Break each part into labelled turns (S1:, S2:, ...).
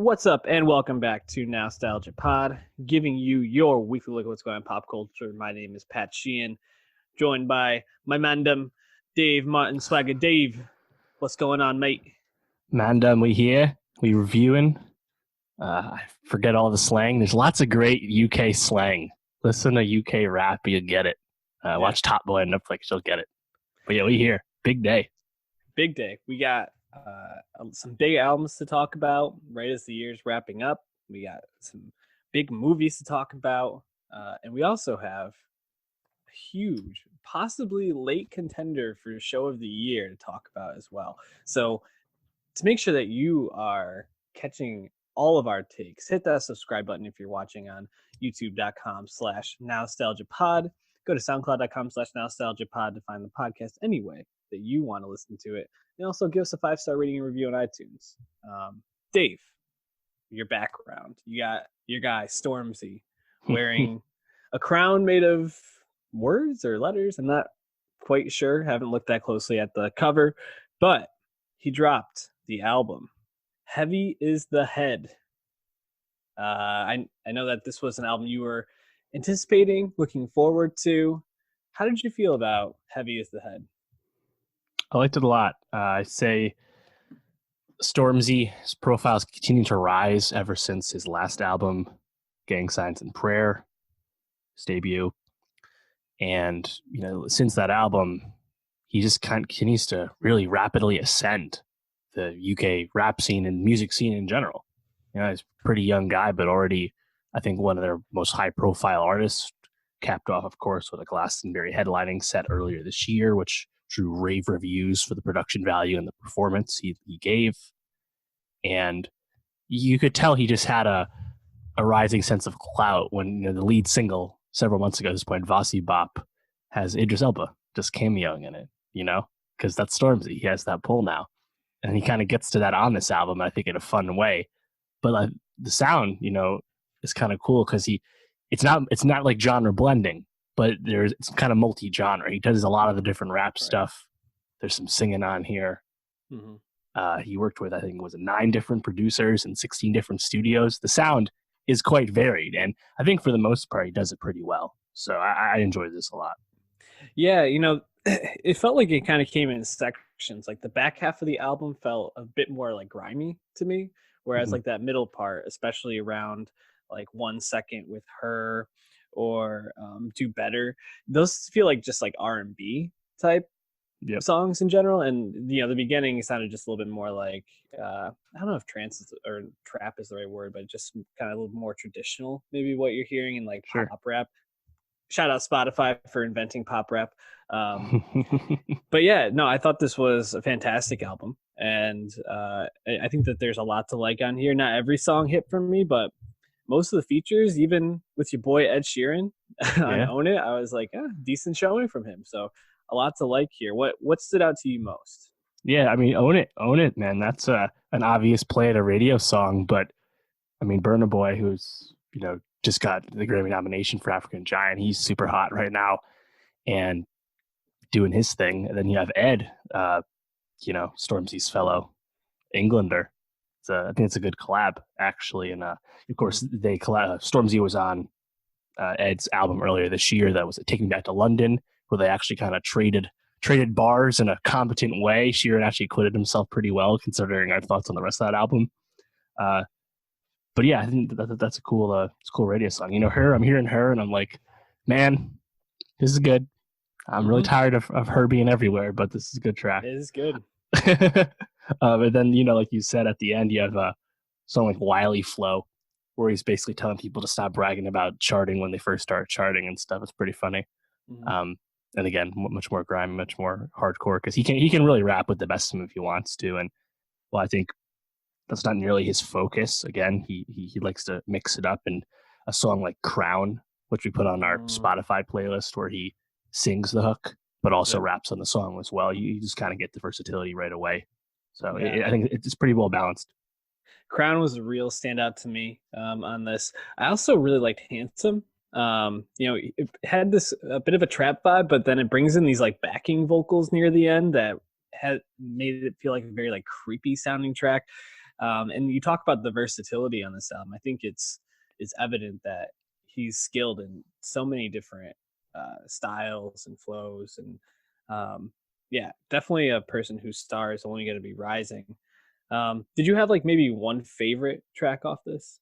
S1: What's up, and welcome back to Nowstalgia Pod, giving you your weekly look at what's going on in pop culture. My name is Pat Sheehan, joined by my mandem, Dave Martin Swagger. Dave, what's going on, mate?
S2: Mandem, we here. We reviewing. I forget all the slang. There's lots of great UK slang. Listen to UK rap, you'll get it. Watch Top Boy on Netflix, you'll get it. But yeah, we here. Big day.
S1: Big day. We got some big albums to talk about right as the year's wrapping up. We got some big movies to talk about. And we also have a huge, possibly late contender for show of the year to talk about as well. So to make sure that you are catching all of our takes, hit that subscribe button if you're watching on youtube.com/nowstalgiapod. Go to soundcloud.com/nowstalgiapod to find the podcast anyway that you want to listen to it. And also give us a 5-star rating and review on iTunes. Dave, your background. You got your guy Stormzy wearing a crown made of words or letters. I'm not quite sure. Haven't looked that closely at the cover, but he dropped the album Heavy is the Head. I know that this was an album you were anticipating, looking forward to. How did you feel about Heavy is the Head?
S2: I liked it a lot. I say Stormzy's profile's continuing to rise ever since his last album, Gang Signs and Prayer, his debut. And, since that album, he just kind of continues to really rapidly ascend the UK rap scene and music scene in general. He's a pretty young guy, but already, I think, one of their most high-profile artists, capped off, of course, with a Glastonbury headlining set earlier this year, which drew rave reviews for the production value and the performance he gave. And you could tell he just had a rising sense of clout when the lead single several months ago at this point, Vasi Bop, has Idris Elba just cameoing in it, because that's Stormzy. He has that pull now. And he kind of gets to that on this album, I think, in a fun way. But the sound, is kind of cool because it's not like genre blending, but it's kind of multi-genre. He does a lot of the different rap stuff. There's some singing on here. Mm-hmm. He worked with, I think, 9 different producers and 16 different studios. The sound is quite varied, and I think for the most part, he does it pretty well. So I enjoyed this a lot.
S1: Yeah, it felt like it kind of came in sections. Like the back half of the album felt a bit more like grimy to me, whereas like that middle part, especially around like 1 second with Her or Do Better, those feel like just like R&B type songs in general. And the beginning sounded just a little bit more like I don't know if trance or trap is the right word, but just kind of a little more traditional, maybe what you're hearing in like pop rap. Shout out Spotify for inventing pop rap. But yeah, no, I thought this was a fantastic album, and I think that there's a lot to like on here. Not every song hit for me, but most of the features, even with your boy Ed Sheeran on Own It, I was like, decent showing from him. So a lot to like here. What stood out to you most?
S2: Yeah, I mean, Own It, man. That's an obvious play at a radio song, but I mean, Burna Boy, who's just got the Grammy nomination for African Giant, he's super hot right now and doing his thing. And then you have Ed, Stormzy's fellow Englander. I think it's a good collab, actually. And of course, they Stormzy was on Ed's album earlier this year that was Take Me Back to London, where they actually kind of traded bars in a competent way. Sheeran actually acquitted himself pretty well, considering our thoughts on the rest of that album. But yeah, I think that's a cool radio song. Her, I'm hearing Her, and I'm like, man, this is good. I'm really tired of Her being everywhere, but this is a good track.
S1: It is good.
S2: But then, like you said, at the end, you have a song like Wiley Flow, where he's basically telling people to stop bragging about charting when they first start charting and stuff. It's pretty funny. Mm-hmm. And again, much more grimy, much more hardcore, because he can really rap with the best of them if he wants to. And well, I think that's not nearly his focus. Again, he likes to mix it up. And a song like Crown, which we put on our Spotify playlist, where he sings the hook but also raps on the song as well. You just kind of get the versatility right away. So I think it's pretty well balanced.
S1: Crown was a real standout to me on this. I also really liked Handsome. It had this a bit of a trap vibe, but then it brings in these like backing vocals near the end that had made it feel like a very like creepy sounding track. And you talk about the versatility on this album. I think it's evident that he's skilled in so many different styles and flows, and yeah, definitely a person whose star is only going to be rising. Did you have like maybe one favorite track off this?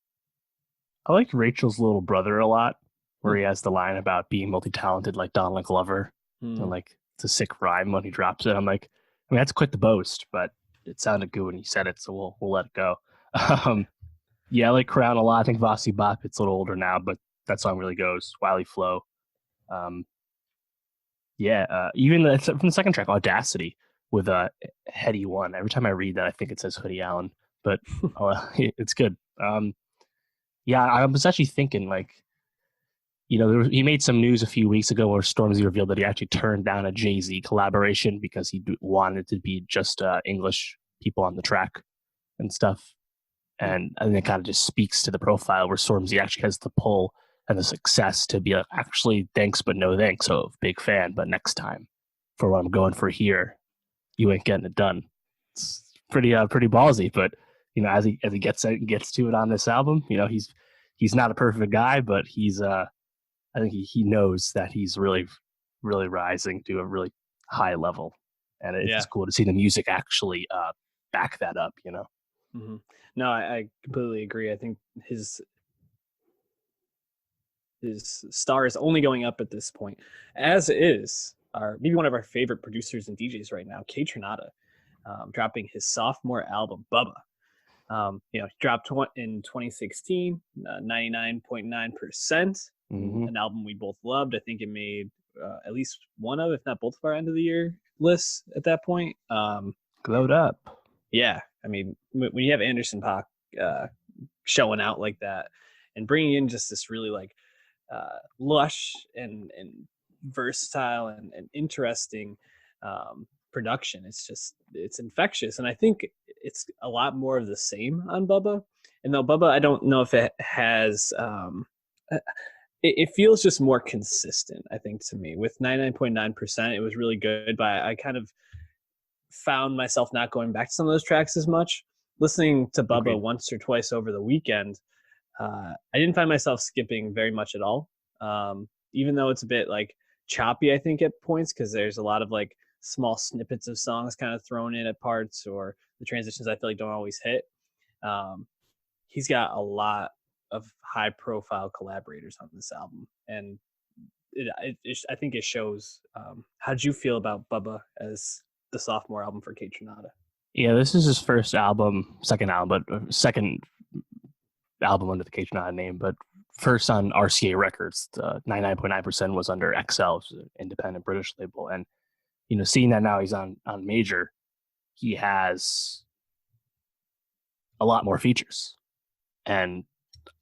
S2: I like Rachel's Little Brother a lot, where
S1: Hmm.
S2: he has the line about being multi-talented like Donald Glover, and
S1: Hmm.
S2: like it's a sick rhyme when he drops it. I'm like, I mean, that's quite the boast, but it sounded good when he said it, so we'll let it go. Um, yeah, I like Crown a lot. I think Vasi Bop, it's a little older now, but that song really goes. Wily Flow. Um, yeah, even from the second track, Audacity, with Heady One. Every time I read that, I think it says Hoodie Allen, but it's good. Yeah, I was actually thinking like, he made some news a few weeks ago where Stormzy revealed that he actually turned down a Jay-Z collaboration because he wanted it to be just English people on the track and stuff. And I think it kind of just speaks to the profile where Stormzy actually has the pull and the success to be like, actually, thanks, but no thanks. So big fan, but next time for what I'm going for here, you ain't getting it done. It's pretty ballsy, but as he gets to it on this album, he's not a perfect guy, but he's I think he knows that he's really, really rising to a really high level. And it's
S1: Yeah.
S2: just cool to see the music actually back that up,
S1: Hmm. No, I completely agree. I think his star is only going up at this point, as is maybe one of our favorite producers and DJs right now, Kaytranada, dropping his sophomore album, BUBBA. Dropped in 2016, 99.9%.
S2: Mm-hmm.
S1: An album we both loved. I think it made at least one of, if not both of our end of the year lists at that point.
S2: Glowed up.
S1: Yeah, I mean, when you have Anderson .Paak showing out like that and bringing in just this really like lush and versatile and interesting production, it's infectious, and I think it's a lot more of the same on Bubba. And though Bubba, I don't know if it has it feels just more consistent, I think, to me. With 99.9%, it was really good, but I kind of found myself not going back to some of those tracks as much. Listening to Bubba
S2: Agreed.
S1: once or twice over the weekend, I didn't find myself skipping very much at all. Even though it's a bit like choppy, I think, at points, because there's a lot of like small snippets of songs kind of thrown in at parts, or the transitions I feel like don't always hit. Um, he's got a lot of high profile collaborators on this album, and I think it shows. How did you feel about Bubba as the sophomore album for Kaytranada?
S2: Yeah, this is his second album, but second album under the Kaytranada name, but first on RCA Records. The 99.9% was under XL, which is an independent British label. And, seeing that now he's on Major, he has a lot more features. And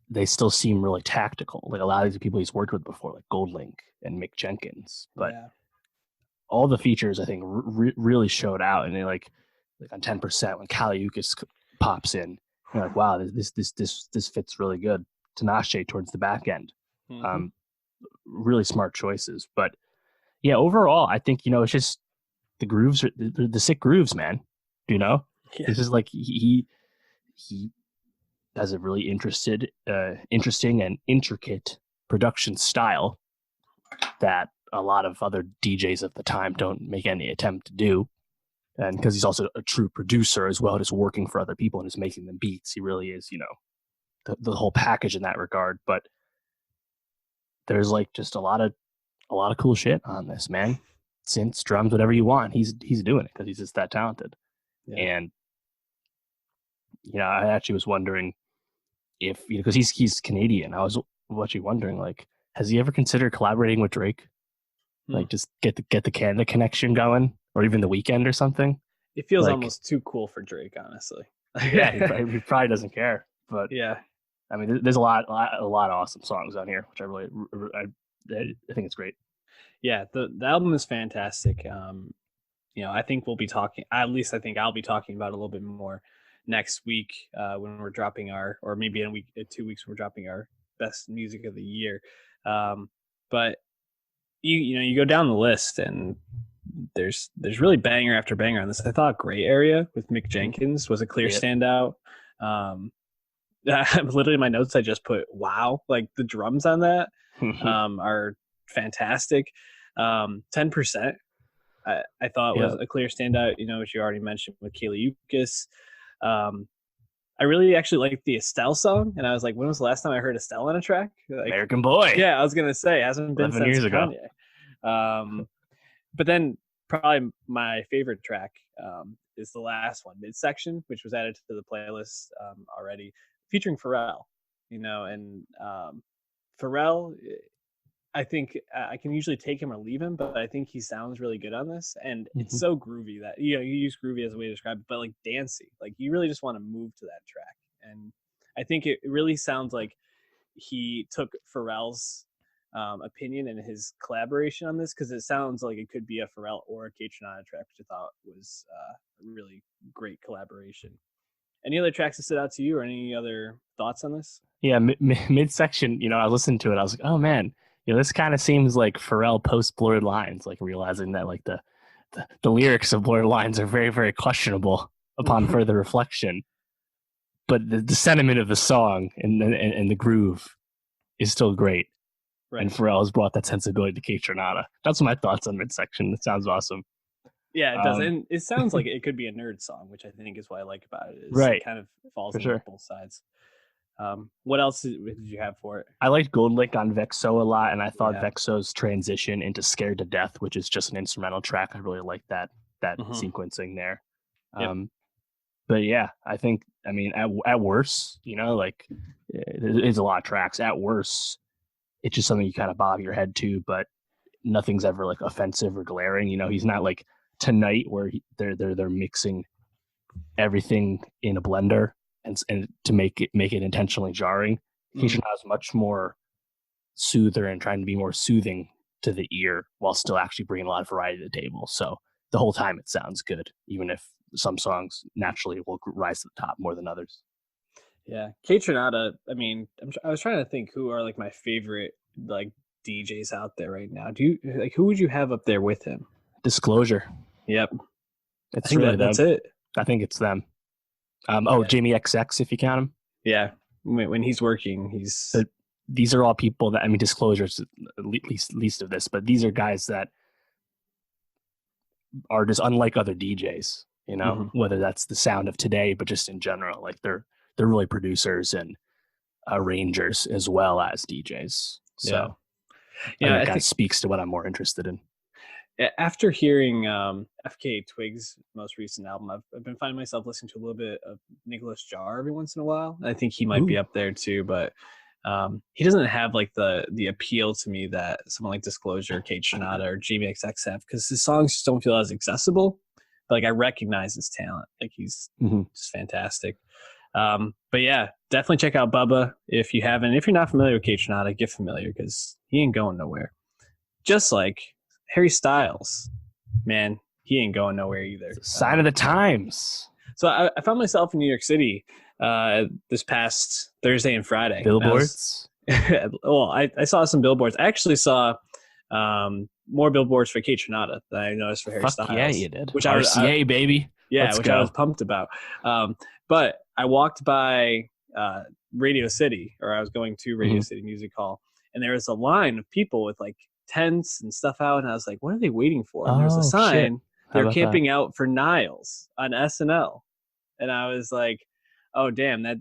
S2: they still seem really tactical. Like a lot of these people he's worked with before, like Goldlink and Mick Jenkins. But all the features, I think, really showed out. And they like on 10% when Kaliukis pops in, you're like, wow, this fits really good. Tinashe towards the back end.
S1: Mm-hmm.
S2: Really smart choices. But yeah, overall, I think, it's just the grooves, the sick grooves, man.
S1: Yeah.
S2: This is like he has a really interesting and intricate production style that a lot of other DJs of the time don't make any attempt to do. And because he's also a true producer as well, just working for other people and just making them beats, he really is, the whole package in that regard. But there's like just a lot of cool shit on this, man. Synths, drums, whatever you want, he's doing it because he's just that talented.
S1: Yeah.
S2: And I actually was wondering if because he's Canadian. I was actually wondering, like, has he ever considered collaborating with Drake? Like, just get the Canada connection going, or even The Weeknd or something.
S1: It feels
S2: like,
S1: almost too cool for Drake, honestly.
S2: Yeah, he probably doesn't care. But
S1: yeah,
S2: I mean, there's a lot of awesome songs on here, which I think it's great.
S1: Yeah, the album is fantastic. I think we'll be talking. At least I think I'll be talking about it a little bit more next week when we're dropping or maybe in 2 weeks when we're dropping our best music of the year. But you go down the list and there's really banger after banger on this. I thought Gray Area with Mick Jenkins was a clear standout. Um, literally in my notes, I just put wow. Like the drums on that are fantastic. 10%. I thought
S2: Yeah.
S1: was a clear standout. You know, which you already mentioned with Kayla Ukis. Um, I really actually liked the Estelle song, and I was like, when was the last time I heard Estelle on a track? Like,
S2: American Boy.
S1: yeah, I was gonna say, it hasn't been
S2: 11
S1: since
S2: years ago.
S1: Kanye. But then probably my favorite track is the last one, Midsection, which was added to the playlist already, featuring Pharrell. You know, and Pharrell, I think I can usually take him or leave him, but I think he sounds really good on this, and it's so groovy that you use groovy as a way to describe it, but like dancey, like you really just want to move to that track, and I think it really sounds like he took Pharrell's opinion and his collaboration on this because it sounds like it could be a Pharrell or a Kaytranada track, which I thought was a really great collaboration. Any other tracks that stood out to you, or any other thoughts on this?
S2: Yeah, midsection, I was listening to it. I was like, oh man, this kind of seems like Pharrell post Blurred Lines, like realizing that like the lyrics of Blurred Lines are very, very questionable upon further reflection. But the sentiment of the song and the groove is still great. Right. And Pharrell has brought that sensibility to Kaytranada. That's my thoughts on midsection. It sounds awesome.
S1: Yeah, it does. And it sounds like it could be a nerd song, which I think is what I like about it.
S2: Right.
S1: It kind of falls on both sides. What else did you have for it?
S2: I liked Gold Link on Vexo a lot, and I thought Vexo's transition into Scared to Death, which is just an instrumental track, I really liked that sequencing there. Yep. But yeah, I think, at worst, like there's a lot of tracks. At worst, it's just something you kind of bob your head to, but nothing's ever like offensive or glaring. He's not like Tonight where they're mixing everything in a blender and to make it intentionally jarring. Kaytranada is much more soother and trying to be more soothing to the ear while still actually bringing a lot of variety to the table. So the whole time it sounds good, even if some songs naturally will rise to the top more than others.
S1: Yeah, Kaytranada. I was trying to think who are like my favorite like DJs out there right now. Who would you have up there with him?
S2: Disclosure.
S1: Yep,
S2: it's really
S1: that's it.
S2: I think it's them. Jamie XX, if you count him.
S1: Yeah, when he's working,
S2: these are all people that Disclosure's least of this, but these are guys that are just unlike other DJs. Whether that's the sound of today, but just in general, like they're really producers and arrangers as well as DJs. So yeah, that kind of speaks to what I'm more interested in.
S1: After hearing FKA Twigs' most recent album, I've been finding myself listening to a little bit of Nicholas Jar every once in a while. I think he might be up there too, but he doesn't have like the appeal to me that someone like Disclosure, Kaytranada, or Jamie XX have, because his songs just don't feel as accessible. But like I recognize his talent, like he's just fantastic. But yeah, definitely check out Bubba if you haven't. If you're not familiar with Kaytranada, get familiar because he ain't going nowhere. Just like Harry Styles, man, he ain't going nowhere either.
S2: Sign of the times.
S1: So I found myself in New York City this past Thursday and Friday.
S2: Billboards?
S1: I saw some billboards. I actually saw more billboards for Kaytranada than I noticed for Harry Styles.
S2: Yeah, you did.
S1: Which
S2: RCA, baby.
S1: Yeah, I was pumped about. But I walked by Radio City, or I was going to Radio City Music Hall, and there was a line of people with like tents and stuff out, and I was like, what are they waiting for? And there's a sign. They're camping out for Niles on SNL. And I was like, oh damn, that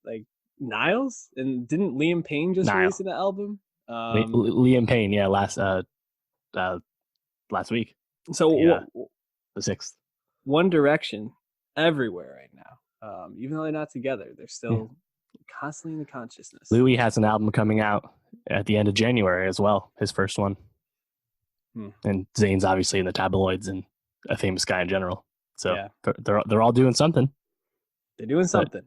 S1: like Niles? And didn't Liam Payne just release an album?
S2: Liam Payne, yeah, last week.
S1: So
S2: the 6th.
S1: One Direction everywhere right now. Even though they're not together, they're still constantly in the consciousness.
S2: Louis has an album coming out at the end of January as well, his first one. And Zayn's obviously in the tabloids and a famous guy in general. So they're all doing something.
S1: They're doing something.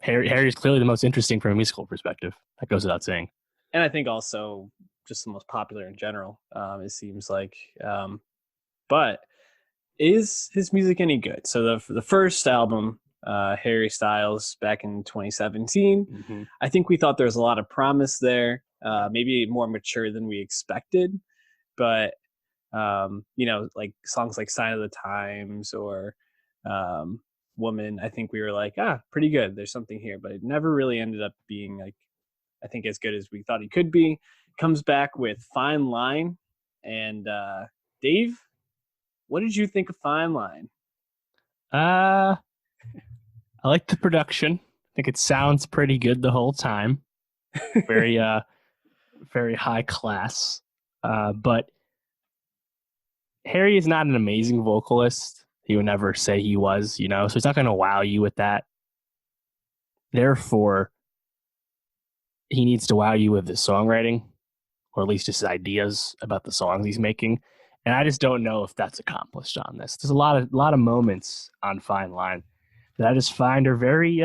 S2: Harry's clearly the most interesting from a musical perspective. That goes without saying.
S1: And I think also just the most popular in general, it seems like. But is his music any good? So the first album, Harry Styles, back in 2017, I think we thought there was a lot of promise there, maybe more mature than we expected. But, like songs like Sign of the Times or Woman, I think we were like, pretty good. There's something here, but it never really ended up being like, I think, as good as we thought he could be. Comes back with Fine Line. And Dave, what did you think of Fine Line?
S2: I like the production. I think it sounds pretty good the whole time. Very very high class. But Harry is not an amazing vocalist. He would never say he was, you know, so he's not going to wow you with that. Therefore, he needs to wow you with his songwriting, or at least just his ideas about the songs he's making. And I just don't know if that's accomplished on this. There's a lot of moments on Fine Line that I just find are very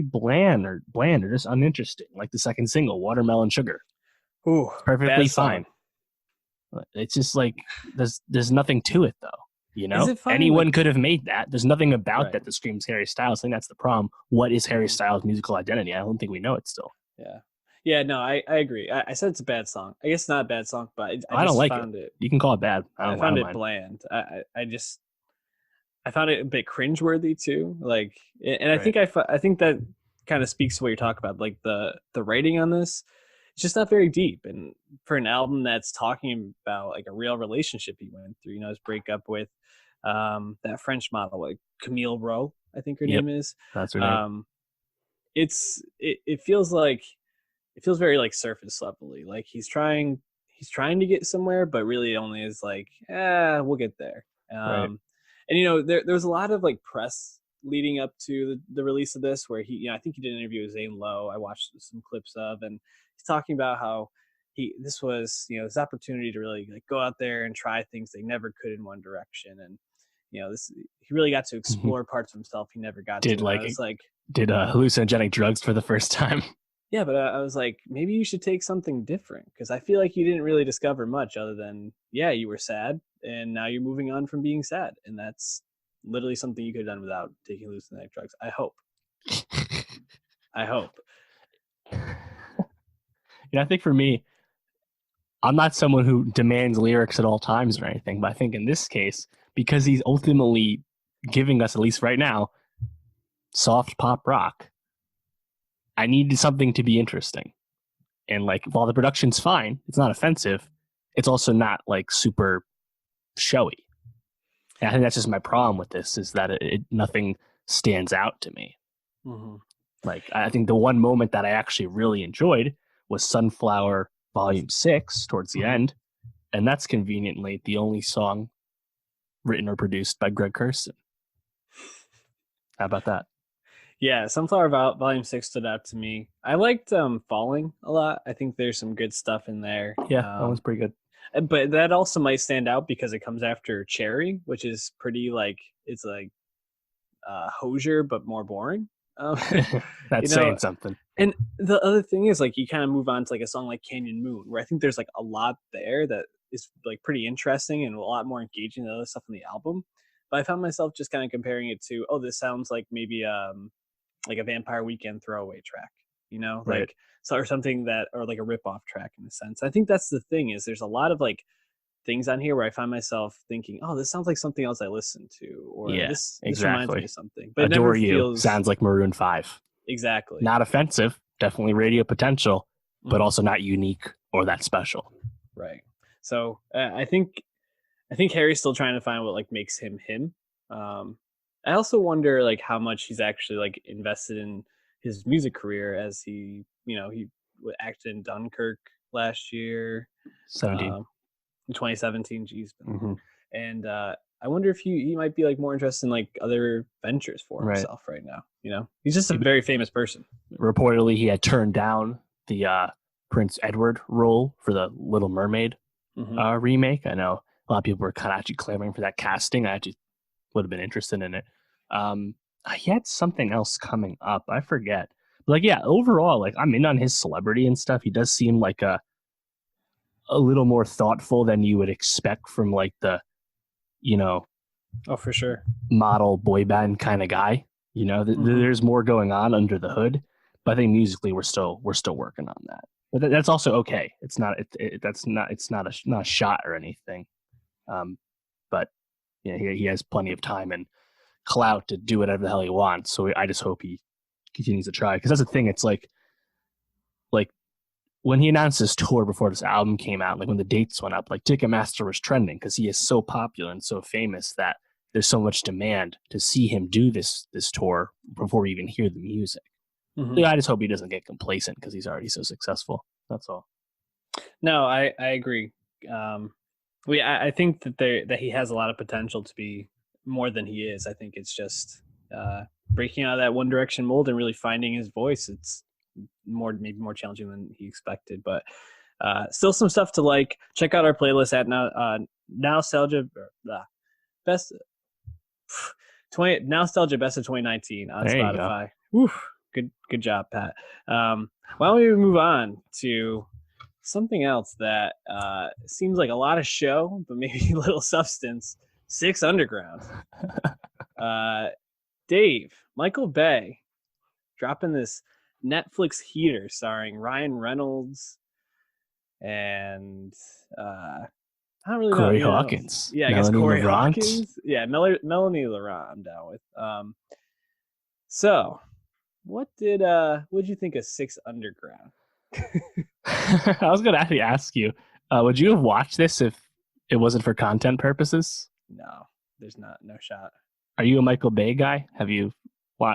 S2: bland or just uninteresting. Like the second single, Watermelon Sugar.
S1: Ooh,
S2: Perfectly fine. It's just like there's nothing to it though. You know, anyone could have made that. There's nothing about that screams Harry Styles. I think that's the problem. What is Harry Styles' musical identity? I don't think we know it still.
S1: Yeah, no, I agree. I said it's a bad song. I guess it's not a bad song, but I
S2: don't like
S1: it.
S2: You can call it bad.
S1: I found it bland. I found it a bit cringeworthy too. Like, and I think I think that kind of speaks to what you're talking about. Like the writing on this, it's just not very deep. And for an album that's talking about like a real relationship he went through, you know, his breakup with that French model, like Camille Rowe, I think her name is.
S2: That's her name.
S1: It feels very like surface levelly. Like he's trying to get somewhere, but really only is like, we'll get there. And you know, there was a lot of like press leading up to the release of this, where he, you know, I think he did an interview with Zane Lowe. I watched some clips of, and he's talking about how this was, you know, his opportunity to really like go out there and try things they never could in One Direction, and you know, he really got to explore parts of himself he never got to.
S2: Did hallucinogenic drugs for the first time.
S1: Yeah, but I was like, maybe you should take something different, because I feel like you didn't really discover much other than, you were sad, and now you're moving on from being sad, and that's literally something you could have done without taking hallucinogenic drugs. I hope. I hope.
S2: You know, I think for me, I'm not someone who demands lyrics at all times or anything, but I think in this case, because he's ultimately giving us, at least right now, soft pop rock, I needed something to be interesting. And like, while the production's fine, it's not offensive, it's also not like super showy. And I think that's just my problem with this, is that nothing stands out to me.
S1: Mm-hmm.
S2: Like, I think the one moment that I actually really enjoyed was Sunflower Volume 6 towards the end. And that's conveniently the only song written or produced by Greg Kurstin. How about that?
S1: Yeah, Sunflower Volume 6 stood out to me. I liked Falling a lot. I think there's some good stuff in there.
S2: Yeah, that was pretty good.
S1: But that also might stand out because it comes after Cherry, which is pretty like, it's like Hozier, but more boring.
S2: That's saying something.
S1: And the other thing is, like, you kind of move on to like a song like Canyon Moon, where I think there's like a lot there that is like pretty interesting and a lot more engaging than other stuff on the album. But I found myself just kind of comparing it to, this sounds like maybe like a Vampire Weekend throwaway track, you know, like, so, or something that, or like a rip-off track in a sense. I think that's the thing, is there's a lot of like things on here where I find myself thinking, this sounds like something else I listened to, or this reminds me of something. But
S2: Adore
S1: it never feels...
S2: sounds like Maroon 5.
S1: Exactly.
S2: Not offensive, definitely radio potential, but also not unique or that special.
S1: Right. So I think Harry's still trying to find what like makes him him. I also wonder like how much he's actually like invested in his music career, as he acted in Dunkirk last year. 2017, geez. And I wonder if he might be like more interested in like other ventures for himself right now. You know, he's just a very famous person.
S2: Reportedly, he had turned down the Prince Edward role for the Little Mermaid remake. I know a lot of people were kind of actually clamoring for that casting. I actually would have been interested in it. He had something else coming up. I forget. But like, yeah, overall, like, I'm in on his celebrity and stuff. He does seem like a little more thoughtful than you would expect from like the, you know,
S1: for sure,
S2: model boy band kind of guy. You know, there's more going on under the hood. But I think musically, we're still working on that. But that's also okay. It's not not a shot or anything. But yeah, he has plenty of time and clout to do whatever the hell he wants. So I just hope he continues to try. Because that's the thing. It's like when he announced his tour before this album came out, like when the dates went up, like Ticketmaster was trending because he is so popular and so famous that there's so much demand to see him do this tour before we even hear the music. Mm-hmm. I just hope he doesn't get complacent because he's already so successful. That's all.
S1: No, I agree. I think that he has a lot of potential to be more than he is. I think it's just breaking out of that One Direction mold and really finding his voice. It's maybe more challenging than he expected, but still some stuff to like. Check out our playlist at Nowstalgia best 20 Nowstalgia best of 2019 on there Spotify. Good job, Pat. Why don't we move on to something else that seems like a lot of show, but maybe little substance? 6 Underground. Dave, Michael Bay dropping this Netflix heater starring Ryan Reynolds and I don't really
S2: Corey
S1: know.
S2: Hawkins.
S1: Yeah, I guess Corey Hawkins. Yeah, Melanie Laurent I'm down with. So what did you think of 6 Underground?
S2: I was gonna actually ask you, would you have watched this if it wasn't for content purposes?
S1: No, there's no shot.
S2: Are you a Michael Bay guy? Have you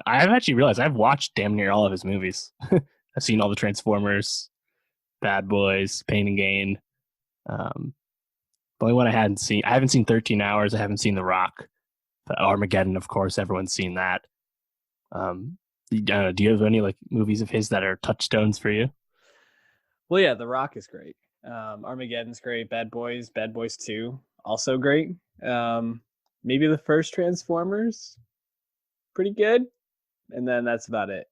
S2: I've actually realized I've watched damn near all of his movies. I've seen all the Transformers, Bad Boys, Pain and Gain. The only one I haven't seen 13 Hours. I haven't seen The Rock. Armageddon, of course, everyone's seen that. Do you have any like movies of his that are touchstones for you?
S1: Well, yeah, The Rock is great. Armageddon's great. Bad Boys 2, also great. Maybe the first Transformers, pretty good. And then that's about it.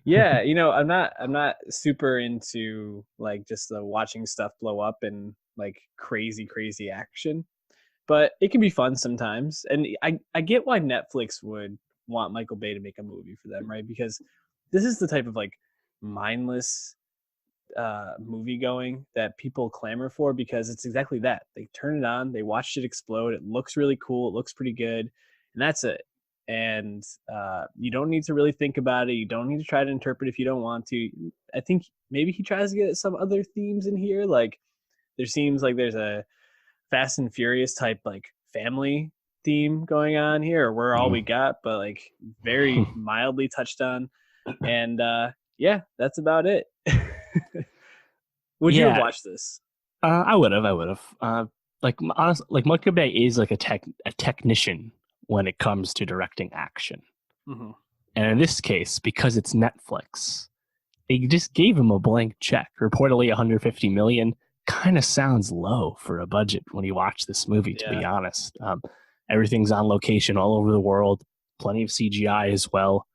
S1: Yeah, I'm not super into like just the watching stuff blow up and like crazy action, but it can be fun sometimes. And I get why Netflix would want Michael Bay to make a movie for them, right? Because this is the type of like mindless movie going that people clamor for, because it's exactly that. They turn it on, they watched it explode, it looks really cool, it looks pretty good, and that's it. And you don't need to really think about it. You don't need to try to interpret if you don't want to. I think maybe he tries to get some other themes in here. Like there seems like there's a Fast and Furious type like family theme going on here, or We're All We Got, but like very mildly touched on. And yeah, that's about it. Would you have watched this?
S2: I would have. Like honestly, like Michael Bay is like a technician when it comes to directing action. Mm-hmm. And in this case, because it's Netflix, they just gave him a blank check. Reportedly 150 million. Kind of sounds low for a budget when you watch this movie, to be honest. Everything's on location all over the world. Plenty of CGI as well.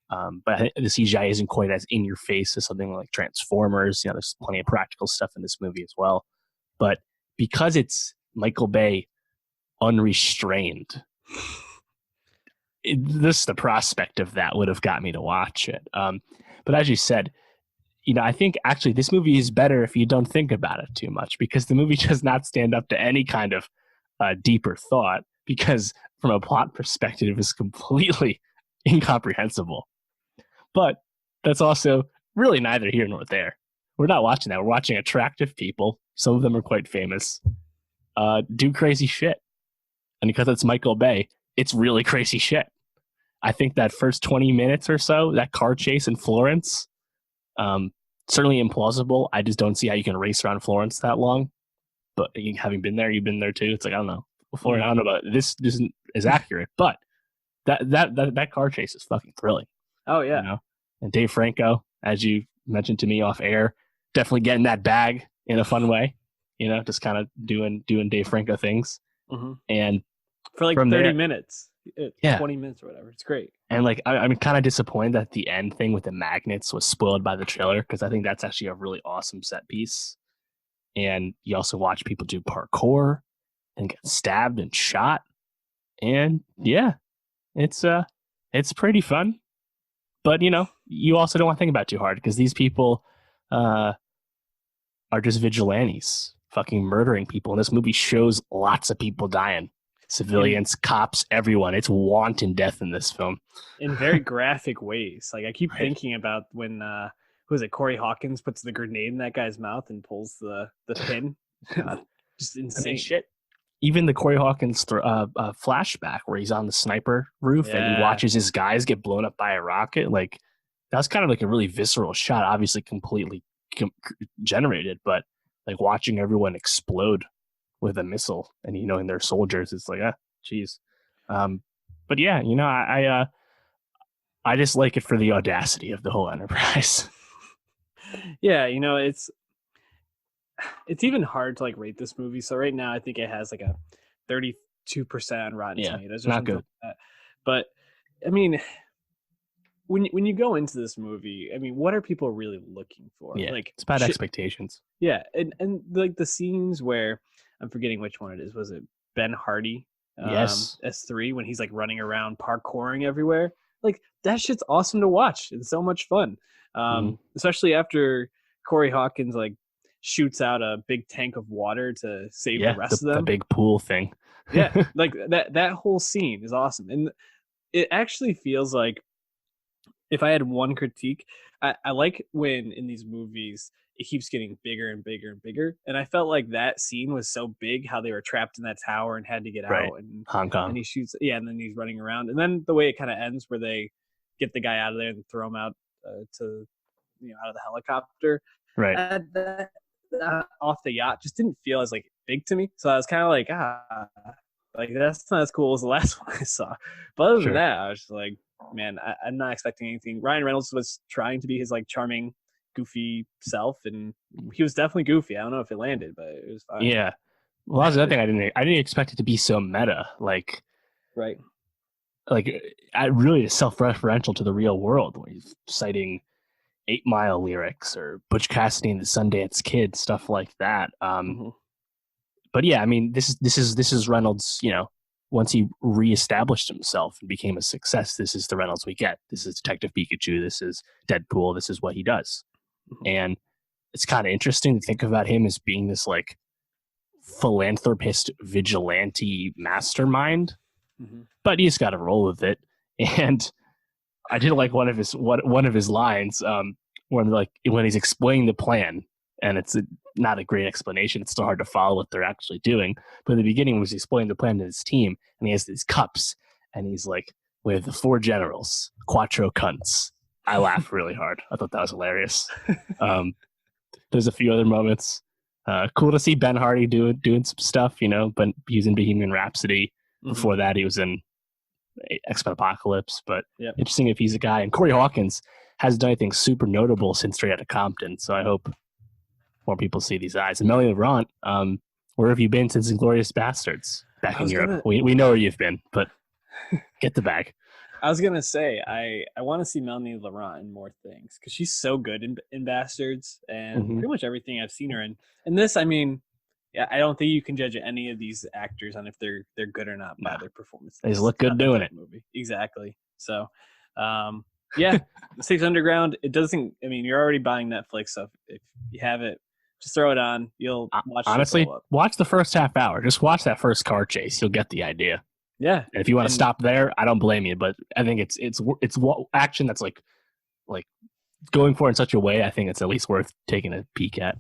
S2: But the CGI isn't quite as in your face as something like Transformers. There's plenty of practical stuff in this movie as well. But because it's Michael Bay unrestrained, this the prospect of that would have got me to watch it. But as you said, I think actually this movie is better if you don't think about it too much, because the movie does not stand up to any kind of deeper thought, because from a plot perspective, it's completely incomprehensible. But that's also really neither here nor there. We're not watching that. We're watching attractive people. Some of them are quite famous. Do crazy shit. And because it's Michael Bay, it's really crazy shit. I think that first 20 minutes or so, that car chase in Florence, certainly implausible. I just don't see how you can race around Florence that long. But having been there, you've been there too. It's like, I don't know. Florence, I don't know about this isn't as accurate, but that car chase is fucking thrilling.
S1: Oh yeah.
S2: And Dave Franco, as you mentioned to me off air, definitely getting that bag in a fun way. Just kind of doing Dave Franco things. Mm-hmm. And
S1: for like 30 minutes, 20 minutes or whatever. It's great.
S2: And like, I'm kind of disappointed that the end thing with the magnets was spoiled by the trailer, because I think that's actually a really awesome set piece. And you also watch people do parkour and get stabbed and shot. And yeah, it's pretty fun. But, you also don't want to think about it too hard, because these people are just vigilantes fucking murdering people. And this movie shows lots of people dying. civilians, cops, everyone. It's wanton death in this film.
S1: In very graphic ways. Like I keep thinking about when who is it? Corey Hawkins puts the grenade in that guy's mouth and pulls the pin. God, just insane shit.
S2: Even the Corey Hawkins flashback where he's on the sniper roof and he watches his guys get blown up by a rocket. Like that's kind of like a really visceral shot, obviously completely generated, but like watching everyone explode with a missile and, you know, in their soldiers, it's like, geez. But yeah, you know, I just like it for the audacity of the whole enterprise.
S1: Yeah, you know, it's even hard to like rate this movie. So right now I think it has like a 32% on Rotten Tomatoes or
S2: not
S1: something
S2: good.
S1: like that. But I mean, when you go into this movie, I mean, what are people really looking for?
S2: Yeah,
S1: like
S2: it's bad expectations.
S1: Yeah, and like the scenes where I'm forgetting which one it is. Was it Ben Hardy?
S2: Yes.
S1: S3 when he's like running around parkouring everywhere. Like that shit's awesome to watch. It's so much fun. Especially after Corey Hawkins like shoots out a big tank of water to save the rest of them.
S2: The big pool thing.
S1: Yeah, like that whole scene is awesome. And it actually feels like, if I had one critique, I like when in these movies it keeps getting bigger and bigger and bigger. And I felt like that scene was so big, how they were trapped in that tower and had to get out. And
S2: Hong Kong.
S1: And he shoots, and then he's running around. And then the way it kind of ends, where they get the guy out of there and throw him out to, you know, out of the helicopter.
S2: Right.
S1: That off the yacht just didn't feel as like big to me. So I was kind of like, like that's not as cool as the last one I saw. But other than that, I was just like, man, I'm not expecting anything. Ryan Reynolds was trying to be his like charming, goofy self, and he was definitely goofy. I don't know if it landed, but it was fine.
S2: Yeah. Well, that's the other thing. I didn't expect it to be so meta. Like,
S1: right.
S2: Like, really self-referential to the real world, where he's citing 8 Mile lyrics or Butch Cassidy and the Sundance Kid, stuff like that. But yeah, I mean, this is Reynolds. You know, once he reestablished himself and became a success, this is the Reynolds we get. This is Detective Pikachu. This is Deadpool. This is what he does. And it's kind of interesting to think about him as being this like philanthropist, vigilante mastermind. But he just got to roll with it. And I did like one of his lines when he's explaining the plan, and it's not a great explanation. It's still hard to follow what they're actually doing. But in the beginning, was explaining the plan to his team, and he has these cups, and he's like, "With the 4 generals, quattro cunts." I laughed really hard. I thought that was hilarious. There's a few other moments. Cool to see Ben Hardy doing some stuff, you know, but he's in Bohemian Rhapsody. Before that, he was in X-Men Apocalypse. But interesting if he's a guy. And Corey Hawkins hasn't done anything super notable since Straight Outta Compton. So I hope more people see these eyes. And Melanie Laurent, where have you been since Inglourious Bastards back in Europe? We know where you've been, but get the bag.
S1: I was going to say, I want to see Melanie Laurent in more things, because she's so good in Bastards and pretty much everything I've seen her in. And this, I mean, yeah, I don't think you can judge any of these actors on if they're good or not by their performance.
S2: They just look good doing it.
S1: Movie. Exactly. So, yeah, Six Underground, it doesn't, I mean, you're already buying Netflix, so if you have it, just throw it on. You'll watch it.
S2: Honestly, watch the first half hour. Just watch that first car chase. You'll get the idea.
S1: Yeah.
S2: And if you want to stop there, I don't blame you, but I think it's action that's like going for in such a way, I think it's at least worth taking a peek at.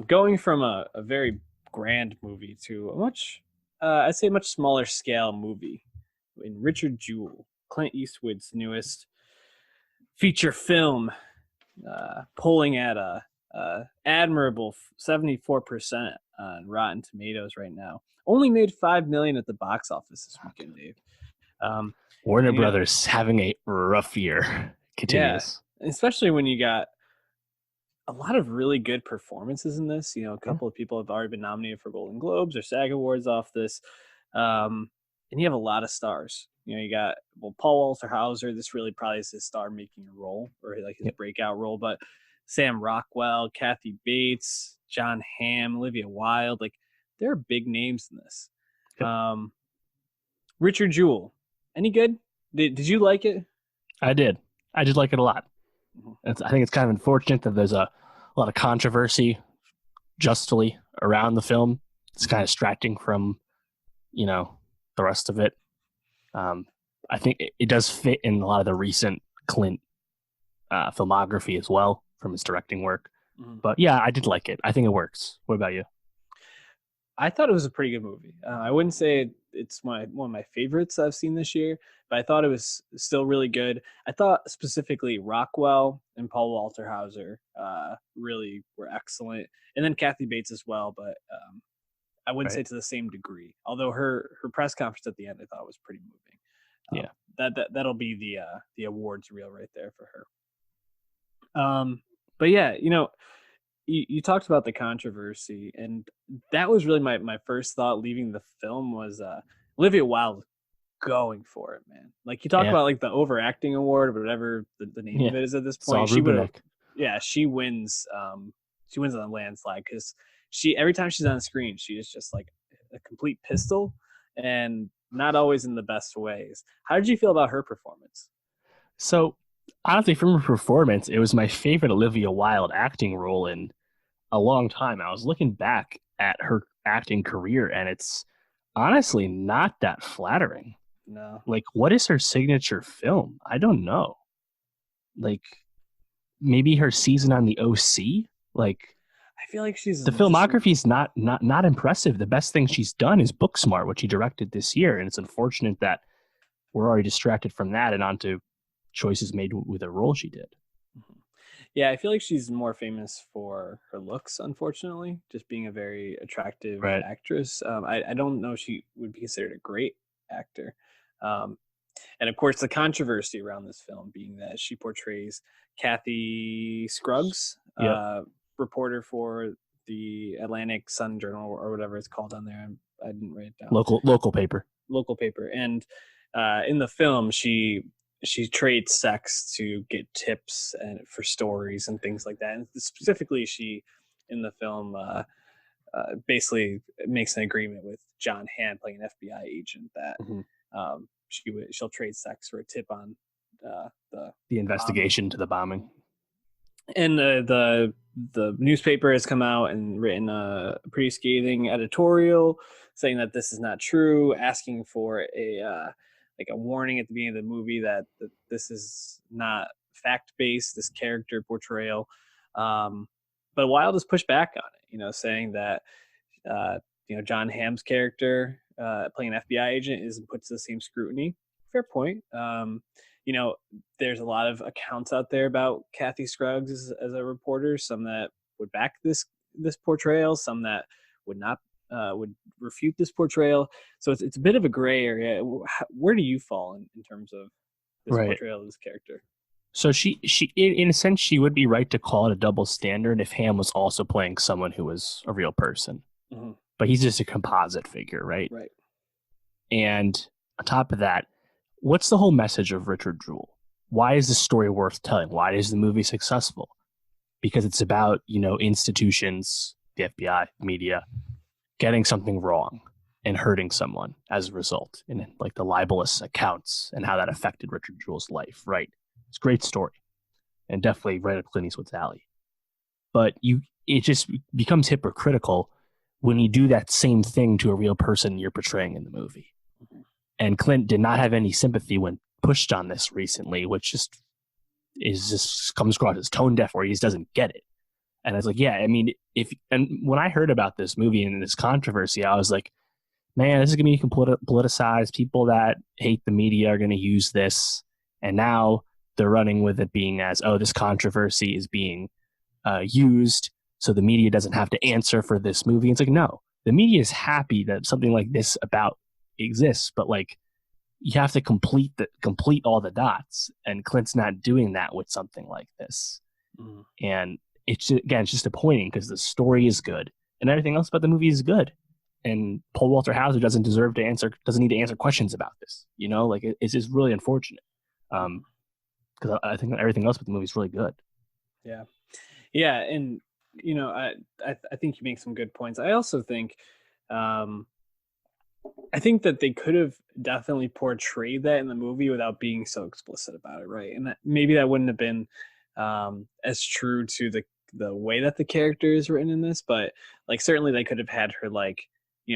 S1: Going from a very grand movie to a much, I'd say much smaller scale movie in Richard Jewell, Clint Eastwood's newest feature film, pulling at a admirable 74% on Rotten Tomatoes right now. Only made $5 million at the box office this weekend, Dave.
S2: Warner Brothers having a rough year. Continues.
S1: Yeah, especially when you got a lot of really good performances in this. You know, a couple of people have already been nominated for Golden Globes or SAG Awards off this. And you have a lot of stars. You know, you got, Paul Walter Hauser. This really probably is his star-making role, or like his breakout role. But Sam Rockwell, Kathy Bates, John Hamm, Olivia Wilde, like there are big names in this. Richard Jewell, any good? Did you like it?
S2: I did. I did like it a lot. I think it's kind of unfortunate that there's a lot of controversy justly around the film. It's kind of distracting from you know, the rest of it. Um, I think it does fit in a lot of the recent Clint filmography as well from his directing work.
S1: Mhm.
S2: But yeah, I did like it. I think it works. What about you?
S1: I thought it was a pretty good movie. I wouldn't say it's one of my favorites I've seen this year, but I thought it was still really good. I thought specifically Rockwell and Paul Walter Hauser really were excellent, and then Kathy Bates as well. But I wouldn't
S2: Right.
S1: say to the same degree. Although her press conference at the end I thought was pretty moving.
S2: Yeah.
S1: That'll be the awards reel right there for her. But yeah, you talked about the controversy, and that was really my first thought leaving the film was Olivia Wilde going for it, man. Like you talk
S2: Yeah.
S1: about like the overacting award or whatever the name of
S2: Yeah.
S1: it is at this
S2: Saul
S1: point. She would have,
S2: Rubinek.
S1: yeah, she wins. She wins on a landslide because she every time she's on the screen, she is just like a complete pistol, and not always in the best ways. How did you feel about her performance?
S2: So honestly, from her performance, it was my favorite Olivia Wilde acting role in a long time. I was looking back at her acting career, and it's honestly not that flattering.
S1: No,
S2: Like, what is her signature film? I don't know. Like, maybe her season on the OC. Like,
S1: I feel like she's
S2: the
S1: just
S2: filmography is not impressive. The best thing she's done is Booksmart, which she directed this year, and it's unfortunate that we're already distracted from that and onto choices made with a role she did.
S1: Mhm. Yeah, I feel like she's more famous for her looks, unfortunately, just being a very attractive
S2: Right.
S1: actress. I don't know if she would be considered a great actor. Um, and of course, the controversy around this film being that she portrays Kathy Scruggs,
S2: Yep.
S1: reporter for the Atlantic Sun Journal or whatever it's called on there. I didn't write it down.
S2: Local paper.
S1: Local paper, and in the film, she trades sex to get tips and for stories and things like that. And specifically, she in the film basically makes an agreement with John Hamm, playing an FBI agent, that
S2: Mm-hmm.
S1: she'll trade sex for a tip on
S2: The
S1: the bombing.
S2: investigation to the bombing.
S1: And the newspaper has come out and written a pretty scathing editorial saying that this is not true, asking for a like a warning at the beginning of the movie that this is not fact based, this character portrayal. But Wilde has pushed back on it, saying that uh, John Hamm's character playing an FBI agent isn't put to the same scrutiny. Fair point. You know, there's a lot of accounts out there about Kathy Scruggs as a reporter. Some that would back this portrayal, some that would not would refute this portrayal. So it's a bit of a gray area. Where do you fall in terms of this
S2: Right.
S1: portrayal of this character?
S2: So she in a sense she would be right to call it a double standard if Ham was also playing someone who was a real person.
S1: Mm-hmm.
S2: But he's just a composite figure, right?
S1: Right.
S2: And on top of that, what's the whole message of Richard Jewell? Why is the story worth telling? Why is the movie successful? Because it's about, institutions, the FBI, media, getting something wrong and hurting someone as a result, and like the libelous accounts and how that affected Richard Jewell's life, right? It's a great story and definitely right up Clint Eastwood's alley. But it just becomes hypocritical when you do that same thing to a real person you're portraying in the movie.
S1: Mm-hmm.
S2: And Clint did not have any sympathy when pushed on this recently, which just comes across as tone deaf, where he just doesn't get it. And I was like, yeah, I mean, when I heard about this movie and this controversy, I was like, man, this is going to be politicized. People that hate the media are going to use this. And now they're running with it being as, oh, this controversy is being used so the media doesn't have to answer for this movie. It's like, no, the media is happy that something like this about exists, but like you have to complete all the dots, and Clint's not doing that with something like this.
S1: Mm-hmm.
S2: And it's just disappointing because the story is good and everything else about the movie is good, and Paul Walter Hauser doesn't need to answer questions about this, like it's just really unfortunate, because I think everything else about the movie is really good.
S1: Yeah, and I think you make some good points. I also think I think that they could have definitely portrayed that in the movie without being so explicit about it, right? And maybe that wouldn't have been as true to the way that the character is written in this, but like certainly they could have had her like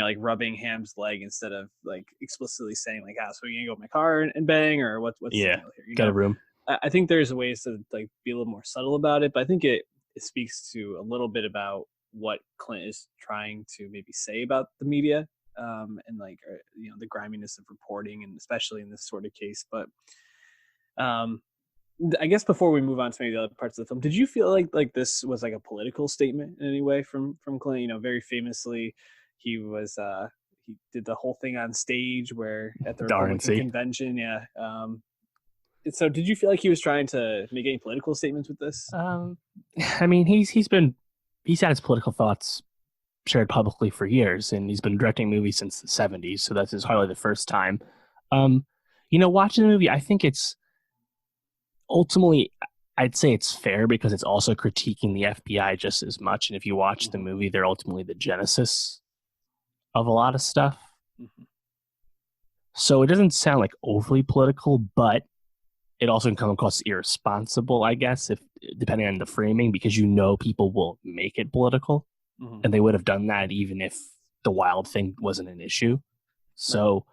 S1: like rubbing Ham's leg instead of like explicitly saying like, "Ah, so we're gonna go in my car and bang," or what's the
S2: Yeah,
S1: deal here?
S2: got a room.
S1: I think there's ways to like be a little more subtle about it, but I think it speaks to a little bit about what Clint is trying to maybe say about the media, and like the griminess of reporting, and especially in this sort of case. But um, I guess before we move on to maybe the other parts of the film, did you feel like this was like a political statement in any way from Clint? Very famously, he was he did the whole thing on stage where at the Republican
S2: RNC.
S1: convention, yeah. So did you feel like he was trying to make any political statements with this?
S2: I mean, he's had his political thoughts shared publicly for years, and he's been directing movies since the 70s, so that's hardly the first time. Watching the movie, I think it's ultimately, I'd say it's fair because it's also critiquing the FBI just as much. And if you watch the movie, they're ultimately the genesis of a lot of stuff. Mm-hmm. So it doesn't sound like overly political, but it also can come across irresponsible, I guess, if depending on the framing, because people will make it political, and they would have done that even if the wild thing wasn't an issue. So,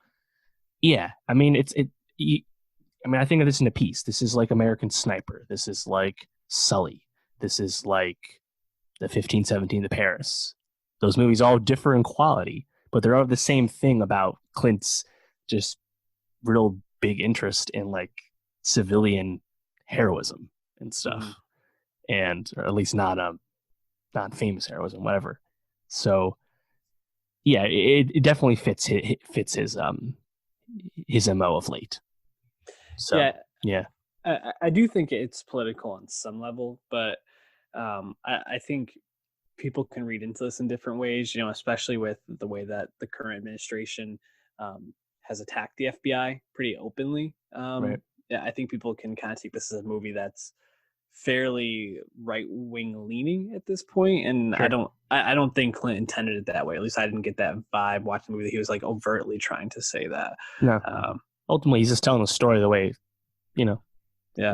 S2: yeah, I mean, I think of this in a piece. This is like American Sniper. This is like Sully. This is like the 1517 to Paris. Those movies all differ in quality, but they're all the same thing about Clint's just real big interest in like civilian heroism and stuff, and or at least not famous heroism, whatever. So, yeah, it definitely fits his MO of late. So, yeah.
S1: I do think it's political on some level, but I think people can read into this in different ways, especially with the way that the current administration has attacked the FBI pretty openly.
S2: Right.
S1: Yeah, I think people can kind of take this as a movie that's fairly right-wing leaning at this point, and sure. I don't think Clint intended it that way. At least I didn't get that vibe watching the movie that he was like overtly trying to say that.
S2: No. Ultimately, he's just telling the story the way, yeah,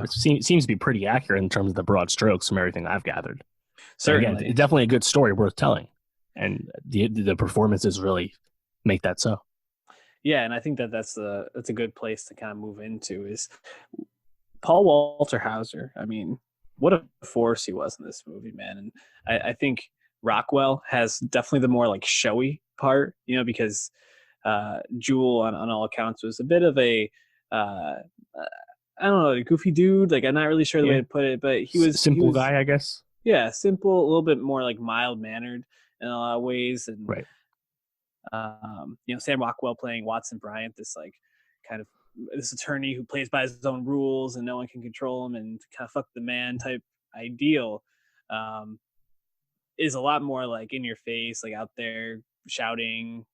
S2: it seems to be pretty accurate in terms of the broad strokes from everything I've gathered.
S1: Certainly,
S2: again, it's definitely a good story worth telling, and the performances really make that so.
S1: Yeah, and I think that's a good place to kind of move into is Paul Walter Hauser. I mean, what a force he was in this movie, man. And I think Rockwell has definitely the more like showy part, because Jewell on all accounts was a bit of a I don't know, a goofy dude. Like, I'm not really sure the way to put it, but he was
S2: simple guy, I guess.
S1: Yeah, simple, a little bit more like mild mannered in a lot of ways. And
S2: right.
S1: Sam Rockwell playing Watson Bryant, this like kind of this attorney who plays by his own rules and no one can control him and kind of fuck the man type ideal, is a lot more like in your face, like out there shouting,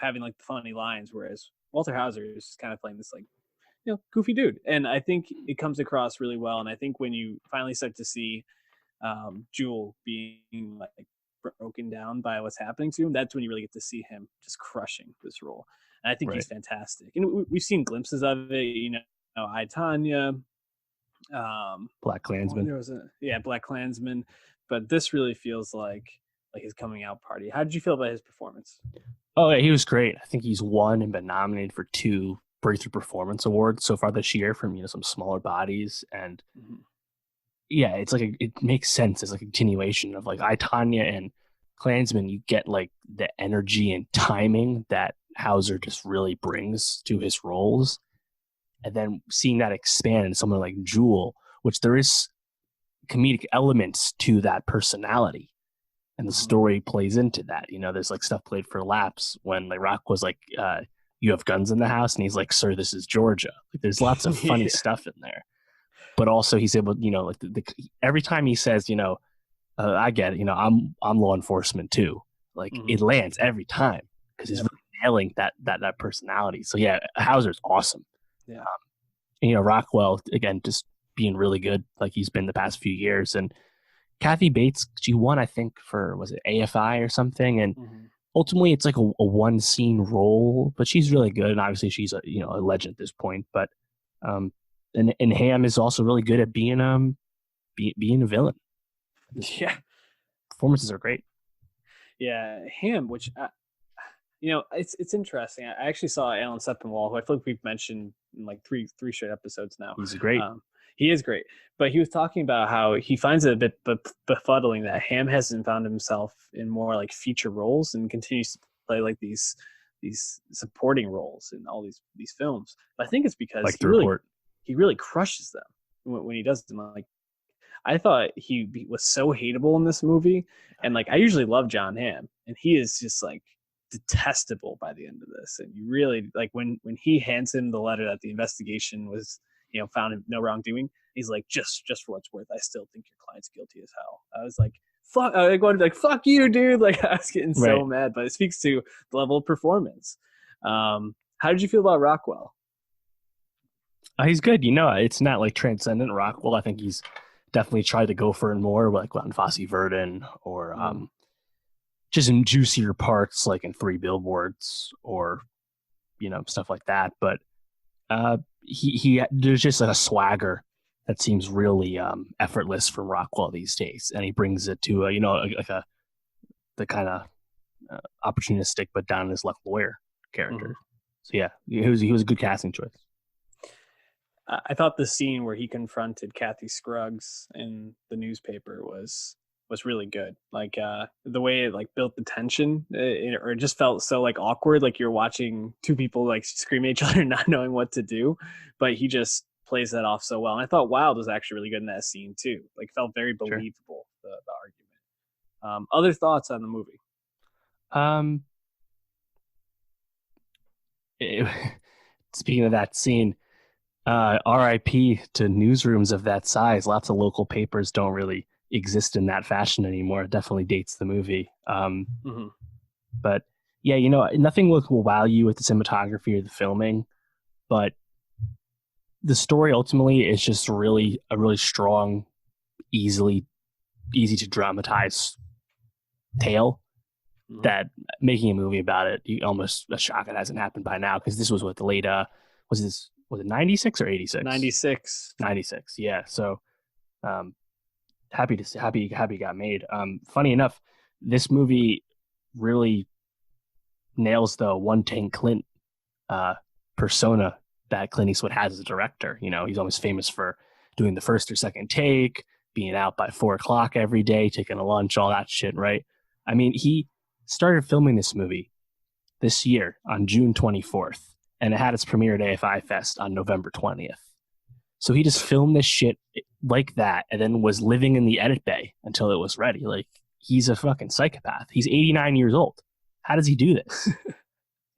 S1: having like the funny lines, whereas Walter Hauser is just kind of playing this like goofy dude. And I think it comes across really well. And I think when you finally start to see Jewell being like broken down by what's happening to him, that's when you really get to see him just crushing this role. And I think he's fantastic. And we've seen glimpses of it, I, Tanya,
S2: Black Klansman.
S1: There was Black Klansman. But this really feels like his coming out party. How did you feel about his performance?
S2: Oh, yeah, he was great. I think he's won and been nominated for 2 Breakthrough Performance Awards so far this year from some smaller bodies, and yeah, it's like it makes sense as like a continuation of like I, Tanya and Klansman. You get like the energy and timing that Hauser just really brings to his roles, and then seeing that expand in someone like Jewell, which there is comedic elements to that personality, and the story plays into that. There's like stuff played for laughs when like Rock was like, you have guns in the house, and he's like, sir, this is Georgia. Like, there's lots of funny stuff in there, but also he's able, like every time he says, I get it, I'm law enforcement too. Like it lands every time because he's really nailing that personality. So yeah, Hauser's awesome.
S1: Yeah,
S2: and Rockwell again just being really good like he's been the past few years, and Kathy Bates, she won I think for was it AFI or something, and ultimately it's like a one scene role, but she's really good, and obviously she's a legend at this point. But and Ham is also really good at being a villain.
S1: Yeah,
S2: performances are great.
S1: Yeah, Ham, which It's interesting. I actually saw Alan Sepinwall, who I feel like we've mentioned in like three straight episodes now.
S2: He's great.
S1: He is great, but he was talking about how he finds it a bit befuddling that Ham hasn't found himself in more like feature roles and continues to play like these supporting roles in all these films. But I think it's because
S2: like
S1: he really crushes them when he does them. Like I thought he was so hateable in this movie, and like I usually love John Hamm, and he is just like detestable by the end of this. And you really like when he hands him the letter that the investigation was, found him no wrongdoing. He's like, just for what's worth, I still think your client's guilty as hell. I was like, fuck. I wanted to be like, fuck you, dude. Like I was getting so mad, but it speaks to the level of performance. How did you feel about Rockwell?
S2: He's good. It's not like transcendent Rockwell. I think he's definitely tried to go for it more, like on Fosse Verdon or just in juicier parts, like in Three Billboards or stuff like that. But he there's just like a swagger that seems really effortless from Rockwell these days, and he brings it to the kind of opportunistic but down in his luck lawyer character. So yeah, he was a good casting choice.
S1: I thought the scene where he confronted Kathy Scruggs in the newspaper was really good. Like the way it like built the tension, or it just felt so like awkward, like you're watching two people like scream at each other, not knowing what to do. But he just plays that off so well. And I thought Wilde was actually really good in that scene too. Like felt very believable. Sure. The argument. Other thoughts on the movie?
S2: Speaking of that scene, RIP to newsrooms of that size. Lots of local papers don't really exist in that fashion anymore. It definitely dates the movie. But yeah, nothing will wow you with the cinematography or the filming, but the story ultimately is just a really strong, easy to dramatize tale that making a movie about it, you almost a shock it hasn't happened by now, because this was what the late was it 96 or 86? 96. Yeah. So happy got made. Funny enough, this movie really nails the one tank Clint persona that Clint Eastwood has as a director. He's always famous for doing the first or second take, being out by 4:00 every day, taking a lunch, all that shit, right? I mean, he started filming this movie this year on June 24th, and it had its premiere at AFI Fest on November 20th. So he just filmed this shit like that and then was living in the edit bay until it was ready. Like, he's a fucking psychopath. He's 89 years old. How does he do this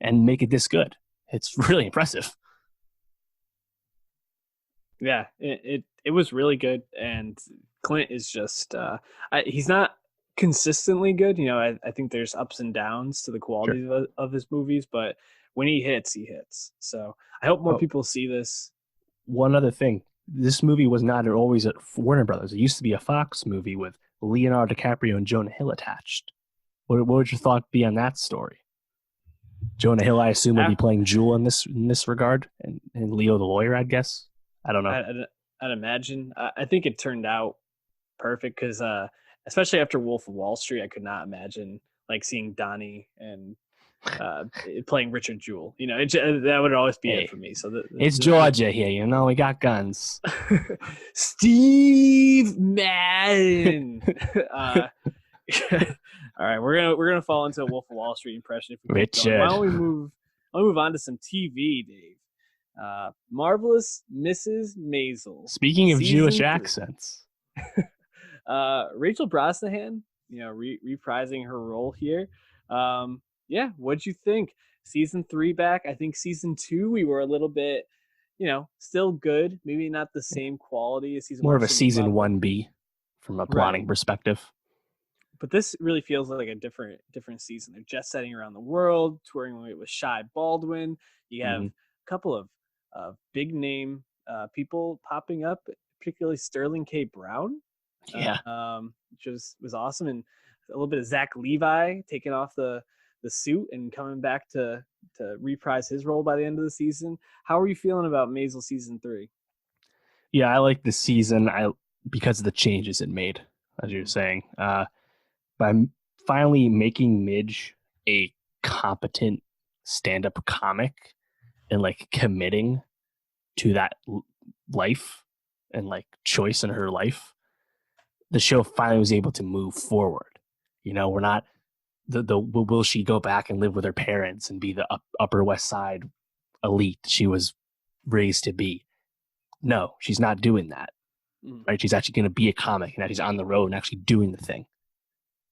S2: and make it this good? It's really impressive.
S1: Yeah, it was really good. And Clint is just, he's not consistently good. I think there's ups and downs to the quality of his movies, but when he hits, he hits. So I hope more people see this.
S2: One other thing, this movie was not always at Warner Brothers. It used to be a Fox movie with Leonardo DiCaprio and Jonah Hill attached. What would your thought be on that story? Jonah Hill, I assume, would be playing Jewell in this regard, and Leo the lawyer, I guess. I don't know.
S1: I'd imagine. I think it turned out perfect because, especially after Wolf of Wall Street, I could not imagine like seeing Donnie and playing Richard Jewell. That would always be it for me. So
S2: it's Georgia here. We got guns.
S1: Steve Madden. All right, we're gonna fall into a Wolf of Wall Street impression.
S2: Richard.
S1: Why don't we move on to some TV, Dave? Marvelous Mrs. Maisel.
S2: Speaking of Jewish accents,
S1: Rachel Brosnahan, reprising her role here. Yeah, what'd you think? Season 3 back. I think season 2 we were a little bit, still good. Maybe not the same quality as season 1.
S2: More of a season 1B from a plotting perspective.
S1: But this really feels like a different season. They're jet setting around the world, touring with Shy Baldwin. You have a couple of big name people popping up, particularly Sterling K. Brown.
S2: Yeah.
S1: Which was awesome. And a little bit of Zach Levi taking off the suit and coming back to reprise his role by the end of the season. How are you feeling about Maisel season 3?
S2: Yeah, I like this season because of the changes it made, as you're saying. By finally making Midge a competent stand-up comic and like committing to that life and like choice in her life, the show finally was able to move forward. We're not the will she go back and live with her parents and be the Upper West Side elite she was raised to be. No, she's not doing that. Right? She's actually going to be a comic, and now she's on the road and actually doing the thing.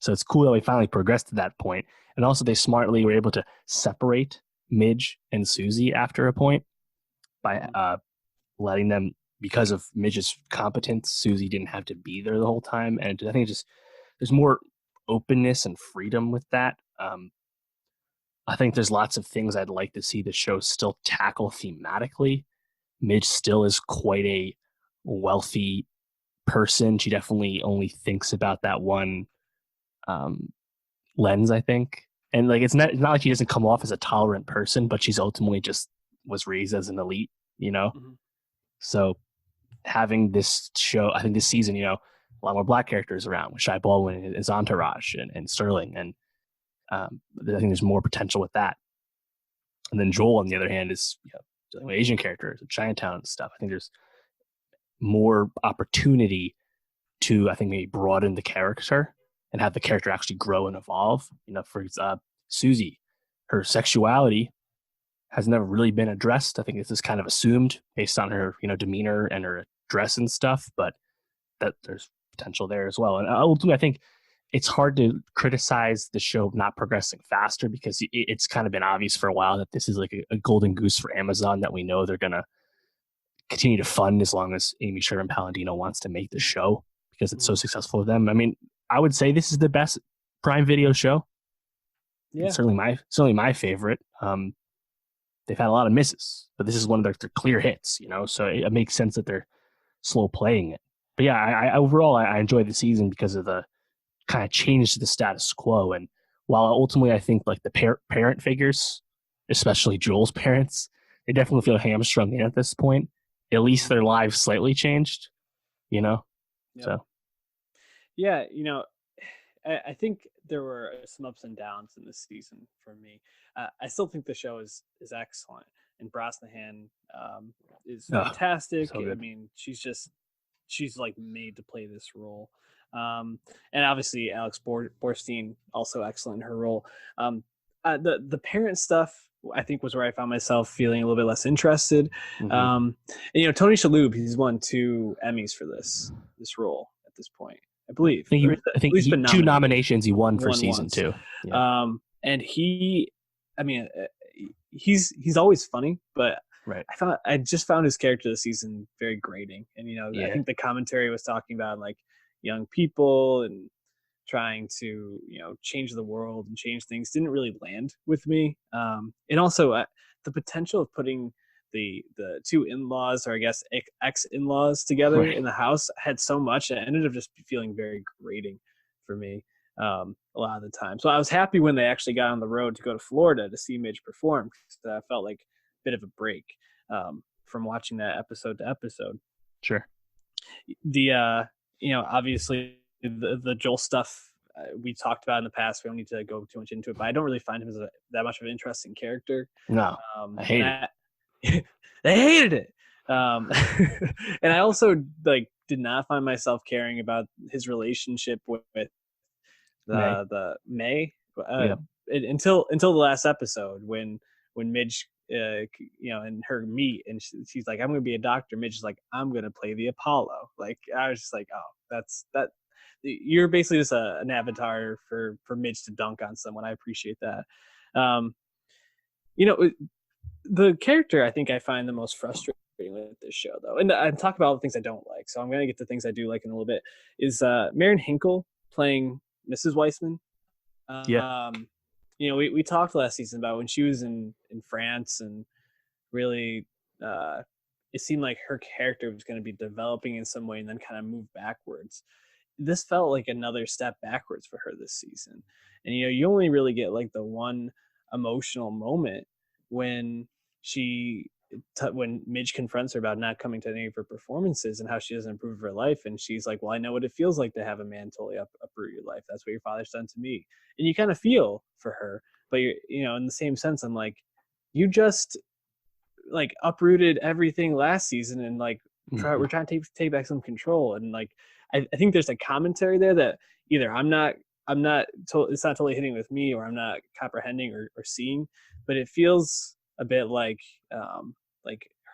S2: So it's cool that we finally progressed to that point. And also they smartly were able to separate Midge and Susie after a point by letting them, because of Midge's competence, Susie didn't have to be there the whole time. And I think there's more openness and freedom with that. I think there's lots of things I'd like to see the show still tackle thematically. Midge still is quite a wealthy person. She definitely only thinks about that one lens, I think. And like it's not like she doesn't come off as a tolerant person, but she's ultimately just was raised as an elite, So having this show, I think this season, a lot more black characters around with Shai Baldwin and his entourage and Sterling, and I think there's more potential with that. And then Joel, on the other hand, is dealing with Asian characters and Chinatown and stuff. I think there's more opportunity to, I think, maybe broaden the character and have the character actually grow and evolve. For Susie, her sexuality has never really been addressed. I think this is kind of assumed based on her, demeanor and her dress and stuff, but that there's potential there as well. And ultimately, I think it's hard to criticize the show not progressing faster because it's kind of been obvious for a while that this is like a golden goose for Amazon that we know they're going to continue to fund as long as Amy Sherman-Palladino wants to make the show because it's so successful with them. I mean, I would say this is the best Prime Video show. Yeah, it's certainly my favorite. They've had a lot of misses, but this is one of their clear hits, so it makes sense that they're slow playing it. But yeah, I overall enjoyed the season because of the kind of change to the status quo. And while ultimately I think like the parent figures, especially Joel's parents, they definitely feel hamstrung in at this point. At least their lives slightly changed, Yep. So
S1: yeah, I think there were some ups and downs in this season for me. I still think the show is excellent, and Brosnahan is fantastic. So I mean, she's like made to play this role. And obviously Alex Borstein also excellent in her role. The parent stuff, I think, was where I found myself feeling a little bit less interested. And, Tony Shalhoub, he's won 2 Emmys for this role at this point, I believe.
S2: I think 2 nominations he won for season once. 2.
S1: Yeah. And he's always funny, but
S2: right.
S1: I just found his character this season very grating. And, I think the commentary was talking about like young people and trying to, change the world and change things didn't really land with me. And also the potential of putting the 2 in-laws, or I guess ex-in-laws together in the house had so much that it ended up just feeling very grating for me a lot of the time. So I was happy when they actually got on the road to go to Florida to see Midge perform, because I felt like a bit of a break from watching that episode to episode.
S2: Sure.
S1: The obviously the Joel stuff we talked about in the past. We don't need to go too much into it, but I don't really find him as that much of an interesting character.
S2: No, I hate it.
S1: They hated it. And I also did not find myself caring about his relationship with the May until the last episode when Midge and her meet, and she's like, I'm gonna be a doctor. Midge is like, I'm gonna play the Apollo. Like, I was just like, oh, that's that. You're basically just an avatar for Midge to dunk on someone. I appreciate that. The character I think I find the most frustrating with this show, though, and I talk about all the things I don't like, so I'm going to get to things I do like in a little bit, is Marin Hinkle playing Mrs. Weissman. We talked last season about when she was in France, and really it seemed like her character was going to be developing in some way and then kind of move backwards. This felt like another step backwards for her this season. And, you only really get like the one emotional moment when when Midge confronts her about not coming to any of her performances and how she doesn't improve her life. And she's like, well, I know what it feels like to have a man totally uproot your life. That's what your father's done to me. And you kind of feel for her, but in the same sense, I'm like, you just like uprooted everything last season, and like we're trying to take back some control, and like I think there's a commentary there that either it's not totally hitting with me, or I'm not comprehending or seeing, but it feels a bit like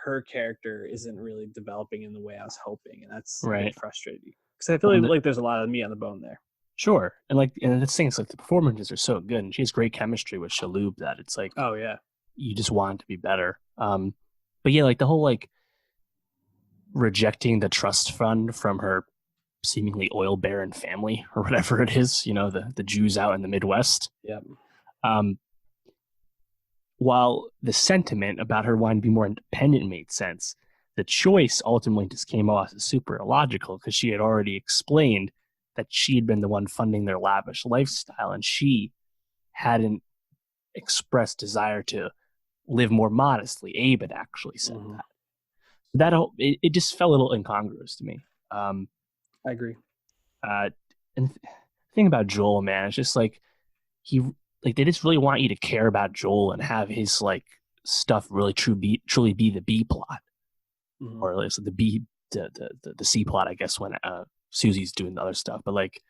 S1: her character isn't really developing in the way I was hoping, and that's a bit frustrating because I feel like there's a lot of meat on the bone there.
S2: Sure, and the thing is, like, the performances are so good, and she has great chemistry with Shaloub that it's like,
S1: oh yeah,
S2: you just want it to be better. But yeah, like the whole like rejecting the trust fund from her seemingly oil baron family or whatever it is, the Jews out in the Midwest.
S1: Yep.
S2: While the sentiment about her wanting to be more independent made sense, the choice ultimately just came off as super illogical because she had already explained that she had been the one funding their lavish lifestyle, and she hadn't expressed desire to live more modestly. Abe had actually said that. It just felt a little incongruous to me.
S1: I agree.
S2: And the thing about Joel, man, it's just like they just really want you to care about Joel and have his like stuff really truly be the B plot, or at least the C plot, I guess, when Susie's doing the other stuff. But like,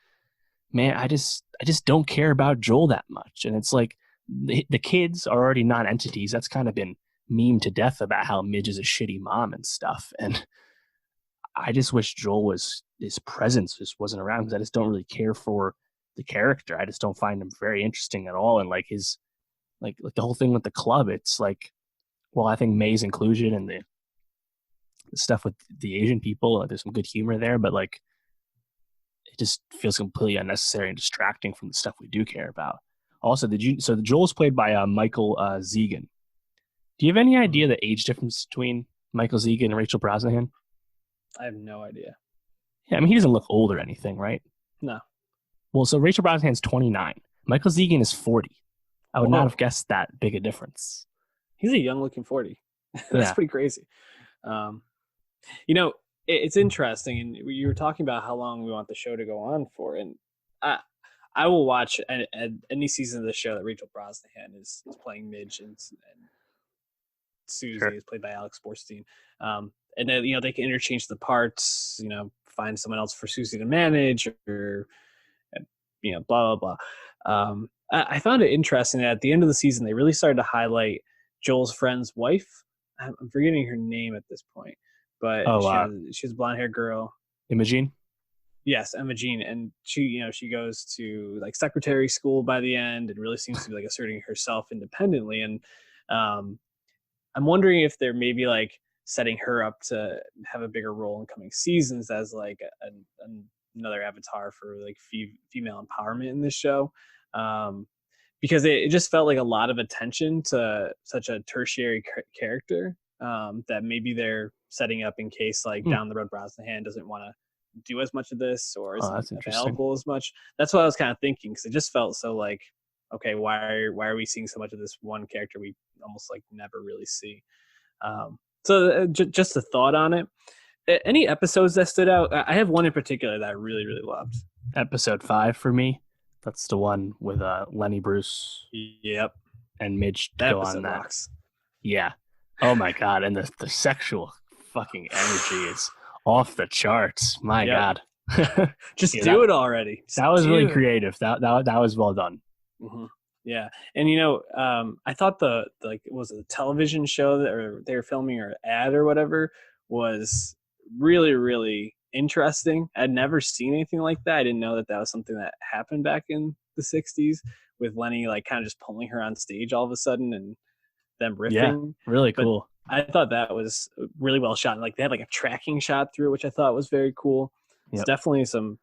S2: man, I just don't care about Joel that much, and it's like the kids are already non-entities. That's kind of been memed to death about how Midge is a shitty mom and stuff, and I just wish his presence just wasn't around, because I just don't really care for the character. I just don't find him very interesting at all. And like his like the whole thing with the club, it's like, well, I think May's inclusion and the stuff with the Asian people, there's some good humor there, but like it just feels completely unnecessary and distracting from the stuff we do care about. Also, the Joel's played by Michael Zegan. Do you have any idea the age difference between Michael Zegan and Rachel Brosnahan?
S1: I have no idea.
S2: Yeah, I mean, he doesn't look old or anything, right?
S1: No.
S2: Well, so Rachel Brosnahan's 29. Michael Zegan is 40. I would not have guessed that big a difference.
S1: He's a young-looking 40. That's pretty crazy. It's interesting, and you were talking about how long we want the show to go on for, and I will watch any season of the show that Rachel Brosnahan is playing Midge, and Susie is played by Alex Borstein. And then, they can interchange the parts, find someone else for Susie to manage, or, blah, blah, blah. I found it interesting that at the end of the season, they really started to highlight Joel's friend's wife. I'm forgetting her name at this point, but she's a blonde-haired girl.
S2: Imogene?
S1: Yes, Imogene. And she goes to like secretary school by the end and really seems to be like asserting herself independently. And I'm wondering if they're maybe like setting her up to have a bigger role in coming seasons as like another avatar for like female empowerment in this show, because it just felt like a lot of attention to such a tertiary character that maybe they're setting up in case like down the road Brosnahan doesn't want to do as much of this or isn't available as much. That's what I was kind of thinking, because it just felt so like, okay, why are we seeing so much of this one character we almost like never really see? So just a thought on it. Any episodes that stood out? I have one in particular that I really, really loved.
S2: Episode 5 for me. That's the one with Lenny Bruce.
S1: Yep.
S2: And Midge
S1: that
S2: go on that. Rocks. Yeah. Oh my God. And the sexual fucking energy is off the charts. My God.
S1: Just do it already.
S2: That was really creative. That was well done.
S1: Mm-hmm. Yeah. And I thought the television show that they were filming, or ad or whatever, was really, really interesting. I'd never seen anything like that. I didn't know that was something that happened back in the 60s, with Lenny like kind of just pulling her on stage all of a sudden and them riffing.
S2: Yeah, really cool.
S1: But I thought that was really well shot. Like they had like a tracking shot through, which I thought was very cool. It's definitely some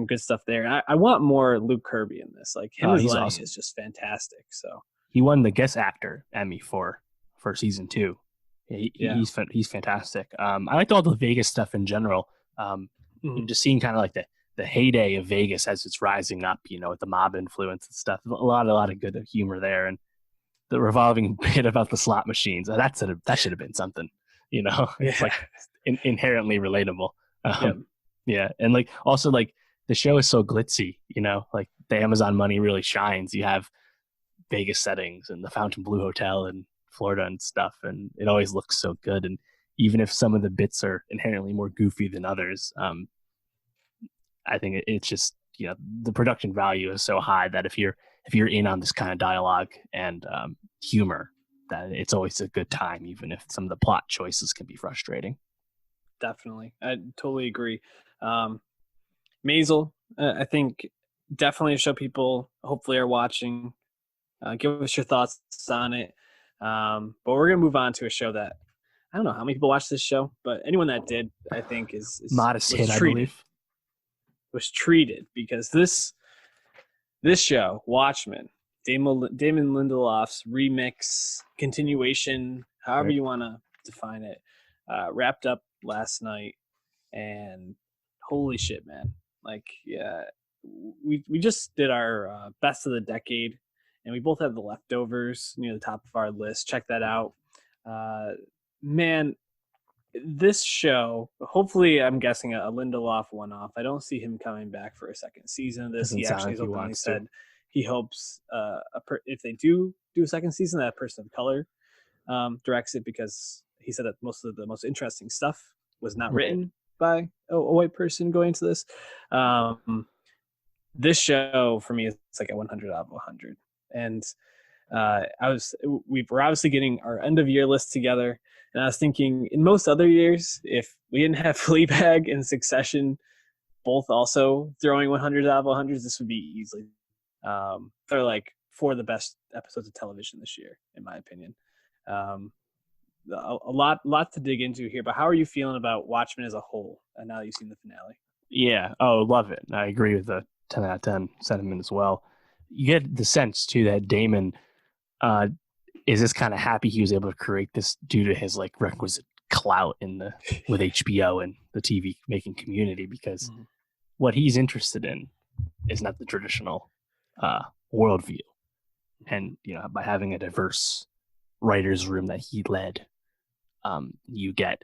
S1: good stuff there. I want more Luke Kirby in this. Like him as Lenny awesome. Is just fantastic. So he won the Guest Actor Emmy for season 2. He's fantastic. I liked all the Vegas stuff in general. Just seeing kind of like the heyday of Vegas as it's rising up, with the mob influence and stuff. A lot of good humor there, and the revolving bit about the slot machines. That should have been something, It's like inherently relatable. Yeah, and like also like the show is so glitzy, like the Amazon money really shines. You have
S2: Vegas settings and the Fontainebleau Hotel in Florida and stuff, and it always looks so good. And even if some of the bits are inherently more goofy than others, I think it's just, the production value is so high that if you're in on this kind of dialogue and humor, that it's always a good time, even if some of the plot choices can be frustrating.
S1: Definitely, I totally agree. Maisel, I think definitely a show people hopefully are watching. Give us your thoughts on it. But we're gonna move on to a show that I don't know how many people watch this show, but anyone that did, I think, is
S2: Modest hit, I believe.
S1: Was treated because this show, Watchmen, Damon Lindelof's remix, continuation, however you want to define it, wrapped up last night, and holy shit, man! Like, yeah, we just did our best of the decade, and we both have the leftovers near the top of our list. Check that out, man. This show, hopefully, I'm guessing a Lindelof one-off. I don't see him coming back for a second season of this. He actually has openly said he hopes if they do a second season, that a person of color directs it, because he said that most of the most interesting stuff was not written by a white person going into this. This show for me is like a 100 out of 100, and we were obviously getting our end of year list together, and I was thinking, in most other years, if we didn't have Fleabag and Succession both also throwing 100 out of 100s, this would be easily they're like four of the best episodes of television this year, in my opinion. A lot to dig into here, but how are you feeling about Watchmen as a whole, and now that you've seen the finale?
S2: Yeah, love it. I agree with the 10 out of 10 sentiment as well. You get the sense too that Damon is just kind of happy he was able to create this due to his like requisite clout with HBO and the TV making community, because what he's interested in is not the traditional worldview. And by having a diverse writer's room that he led, you get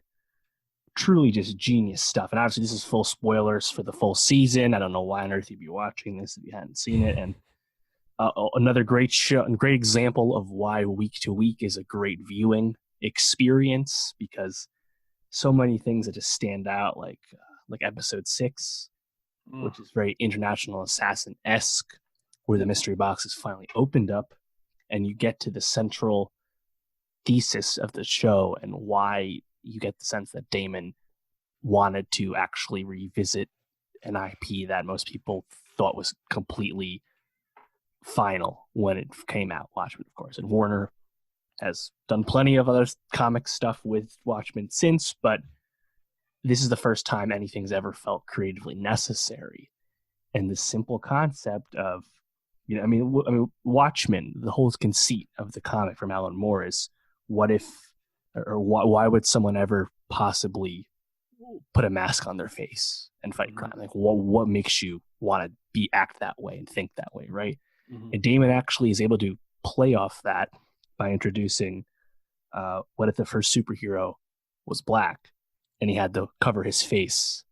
S2: truly just genius stuff. And obviously this is full spoilers for the full season. I don't know why on earth you'd be watching this if you hadn't seen it. And another great show and great example of why week to week is a great viewing experience, because so many things that just stand out, like episode 6, which is very International Assassin-esque, where the mystery box is finally opened up and you get to the central thesis of the show, and why you get the sense that Damon wanted to actually revisit an IP that most people thought was completely final when it came out, Watchmen, of course. And Warner has done plenty of other comic stuff with Watchmen since, but this is the first time anything's ever felt creatively necessary. And the simple concept of, Watchmen, the whole conceit of the comic from Alan Moore is, what if, or why would someone ever possibly put a mask on their face and fight crime? Like, what makes you want to act that way and think that way, right? And Damon actually is able to play off that by introducing what if the first superhero was black and he had to cover his face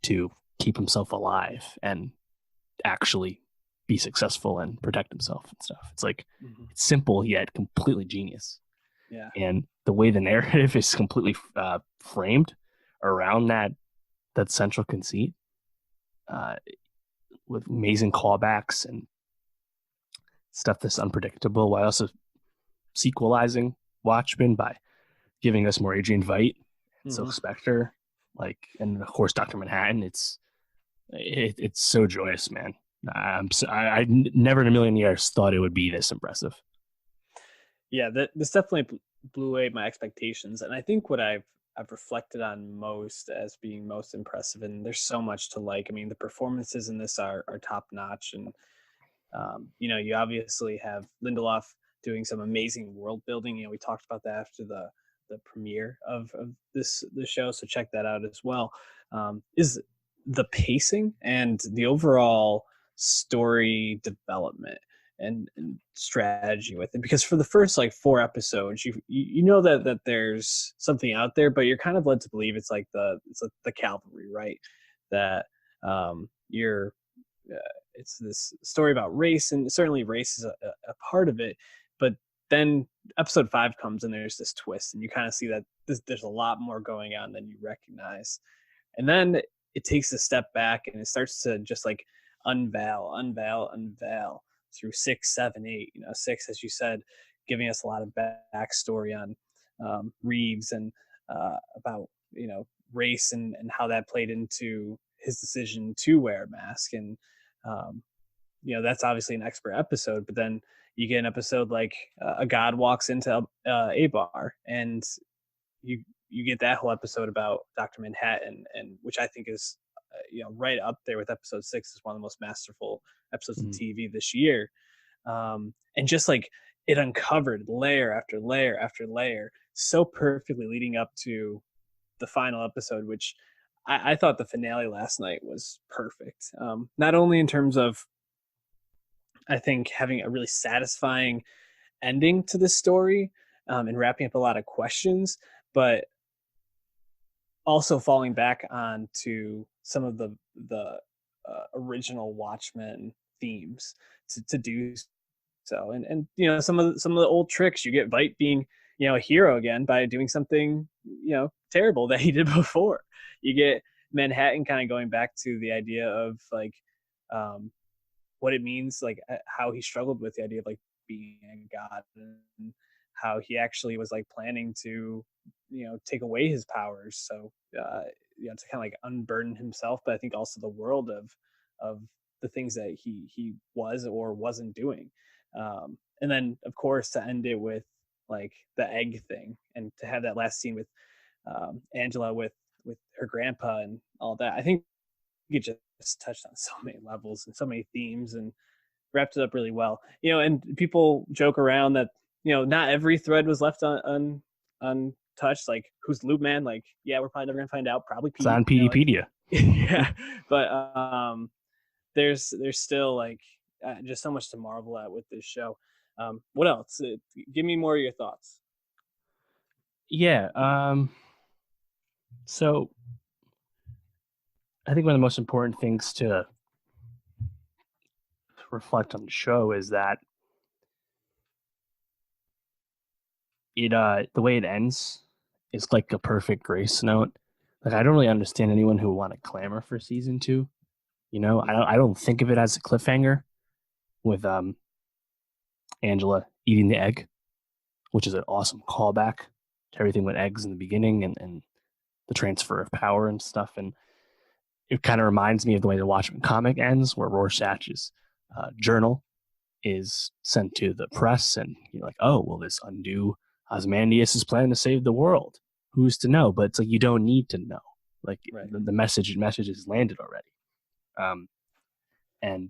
S2: to keep himself alive and actually be successful and protect himself and stuff. It's like, it's simple yet completely genius.
S1: Yeah.
S2: And the way the narrative is completely framed around that central conceit, with amazing callbacks and stuff that's unpredictable, while also sequelizing Watchmen by giving us more Adrian Veidt and Silk Spectre, and of course Dr. Manhattan. It's so joyous, man. I never in a million years thought it would be this impressive.
S1: Yeah, this definitely blew away my expectations, and I think what I've reflected on most as being most impressive, and there's so much to like. I mean, the performances in this are top notch, and you obviously have Lindelof doing some amazing world building. We talked about that after the premiere of this show, so check that out as well. Is the pacing and the overall story development and strategy with it, because for the first 4 episodes, you know that there's something out there, but you're kind of led to believe it's like the cavalry, right? That it's this story about race, and certainly race is a part of it. But then episode 5 comes and there's this twist, and you kind of see that there's a lot more going on than you recognize. And then it takes a step back and it starts to just like unveil through 6, 7, 8. 6, as you said, giving us a lot of backstory on Reeves and about race and how that played into his decision to wear a mask. And that's obviously an expert episode. But then you get an episode like a god walks into a bar, and you get that whole episode about Dr. Manhattan, and which I think is right up there with episode 6 is one of the most masterful episodes of TV this year. And just like it uncovered layer after layer after layer so perfectly leading up to the final episode, which I thought the finale last night was perfect. Not only in terms of, I think, having a really satisfying ending to this story and wrapping up a lot of questions, but also falling back onto some of the original Watchmen themes to do so. And some of the old tricks. You get Vite being a hero again by doing something terrible that he did before. You get Manhattan kind of going back to the idea of like what it means, like how he struggled with the idea of like being a god, and how he actually was like planning to take away his powers, so to kind of like unburden himself, but I think also the world of the things that he was or wasn't doing. And then of course to end it with like the egg thing, and to have that last scene with Angela with her grandpa and all that. I think it just touched on so many levels and so many themes and wrapped it up really well. And people joke around that not every thread was left untouched. Like, who's Loop Man? Like, yeah, we're probably never gonna find out. Probably Pete.
S2: It's on PDpedia.
S1: Yeah, but there's still like just so much to marvel at with this show. What else? Give me more of your thoughts.
S2: Yeah. So I think one of the most important things to reflect on the show is that it the way it ends is like a perfect grace note. Like, I don't really understand anyone who would want to clamor for season 2. I don't think of it as a cliffhanger with Angela eating the egg, which is an awesome callback to everything with eggs in the beginning and the transfer of power and stuff. And it kind of reminds me of the way the Watchmen comic ends, where Rorschach's journal is sent to the press, and you're like, oh, will this undo Ozymandias' plan to save the world? Who's to know? But it's like, you don't need to know. Like, right. the message has landed already. And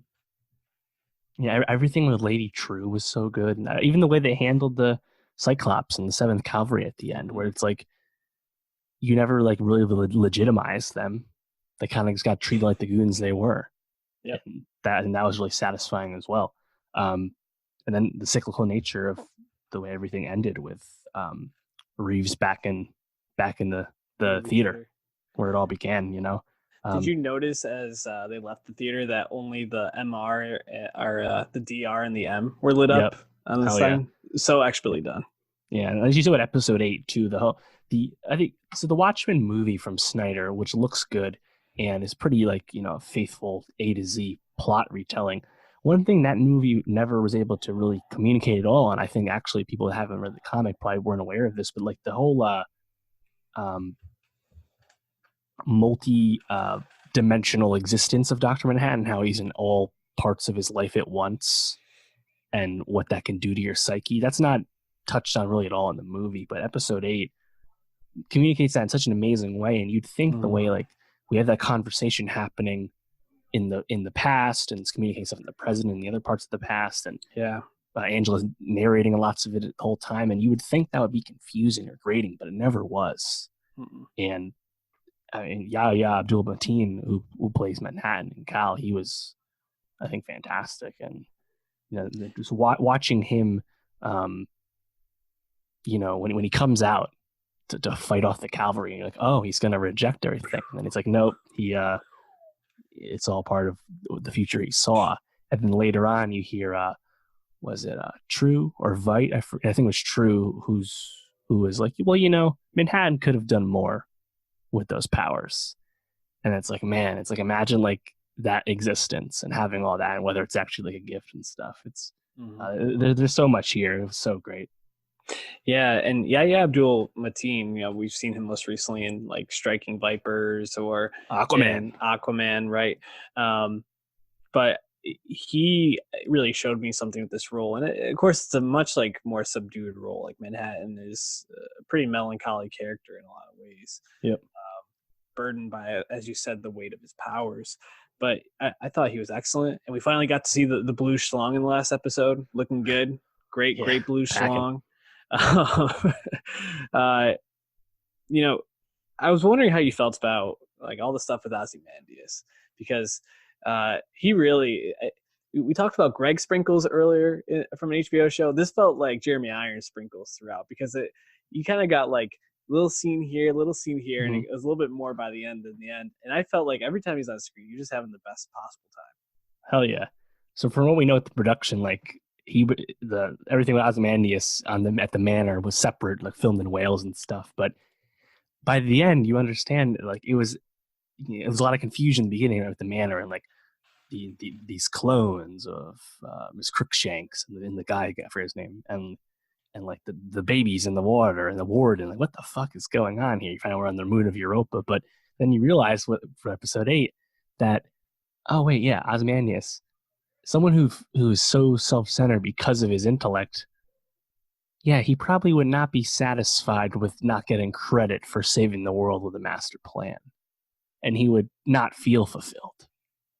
S2: everything with Lady True was so good, and even the way they handled the Cyclops and the 7th Cavalry at the end, where it's like you never like really legitimized them. They kind of just got treated like the goons they were.
S1: Yeah,
S2: and that was really satisfying as well. And then the cyclical nature of the way everything ended with Reeves back in the theater where it all began.
S1: Did you notice as they left the theater that only the MR or the DR and the M were lit up on the sign? Yeah. So expertly done.
S2: Yeah, and as you said with episode 8 too, I think so. The Watchmen movie from Snyder, which looks good and is pretty like faithful A to Z plot retelling. One thing that movie never was able to really communicate at all, and I think actually people that haven't read the comic probably weren't aware of this, but like the whole multi dimensional existence of Dr. Manhattan, how he's in all parts of his life at once, and what that can do to your psyche. That's not touched on really at all in the movie, but episode 8 communicates that in such an amazing way. And you'd think the way like we have that conversation happening in the past, and it's communicating stuff in the present and the other parts of the past, and Angela's narrating lots of it the whole time, and you would think that would be confusing or grating, but it never was. And I mean, Yahya Abdul-Mateen, who plays Manhattan and Cal, he was, I think, fantastic. And just watching him, when he comes out to fight off the cavalry, and you're like, oh, he's going to reject everything, and then it's like, nope, he it's all part of the future he saw. And then later on, you hear, was it True or Vite? I think it was True, who was like, well, Manhattan could have done more with those powers. And it's like, man, it's like, imagine like that existence and having all that, and whether it's actually like a gift and stuff. It's there's so much here. It was so great.
S1: Yeah, and Yahya Abdul-Mateen, we've seen him most recently in like Striking Vipers or Aquaman, right? But he really showed me something with this role, and of course, it's a much like more subdued role. Like Manhattan is a pretty melancholy character in a lot of ways.
S2: Yep.
S1: Burdened by, as you said, the weight of his powers. But I thought he was excellent, and we finally got to see the blue schlong in the last episode, looking good. Great blue schlong. I was wondering how you felt about like all the stuff with Ozymandias, because he really, we talked about Greg Sprinkles earlier from an HBO show. This felt like Jeremy Irons sprinkles throughout, because you kind of got like little scene here, and it was a little bit more by the end than the end. And I felt like every time he's on screen, you're just having the best possible time.
S2: Hell yeah. So from what we know at the production, like everything with Ozymandias at the manor was separate, like filmed in Wales and stuff. But by the end, you understand, like it was a lot of confusion in the beginning with the manor and like these clones of Miss Crookshanks and the guy, I forget his name, and like the babies in the water and the ward, and like what the fuck is going on here? You find out we're on the moon of Europa, but then you realize for episode 8 that, oh wait, yeah, Ozymandias, someone who is so self-centered because of his intellect, yeah, he probably would not be satisfied with not getting credit for saving the world with a master plan, and he would not feel fulfilled.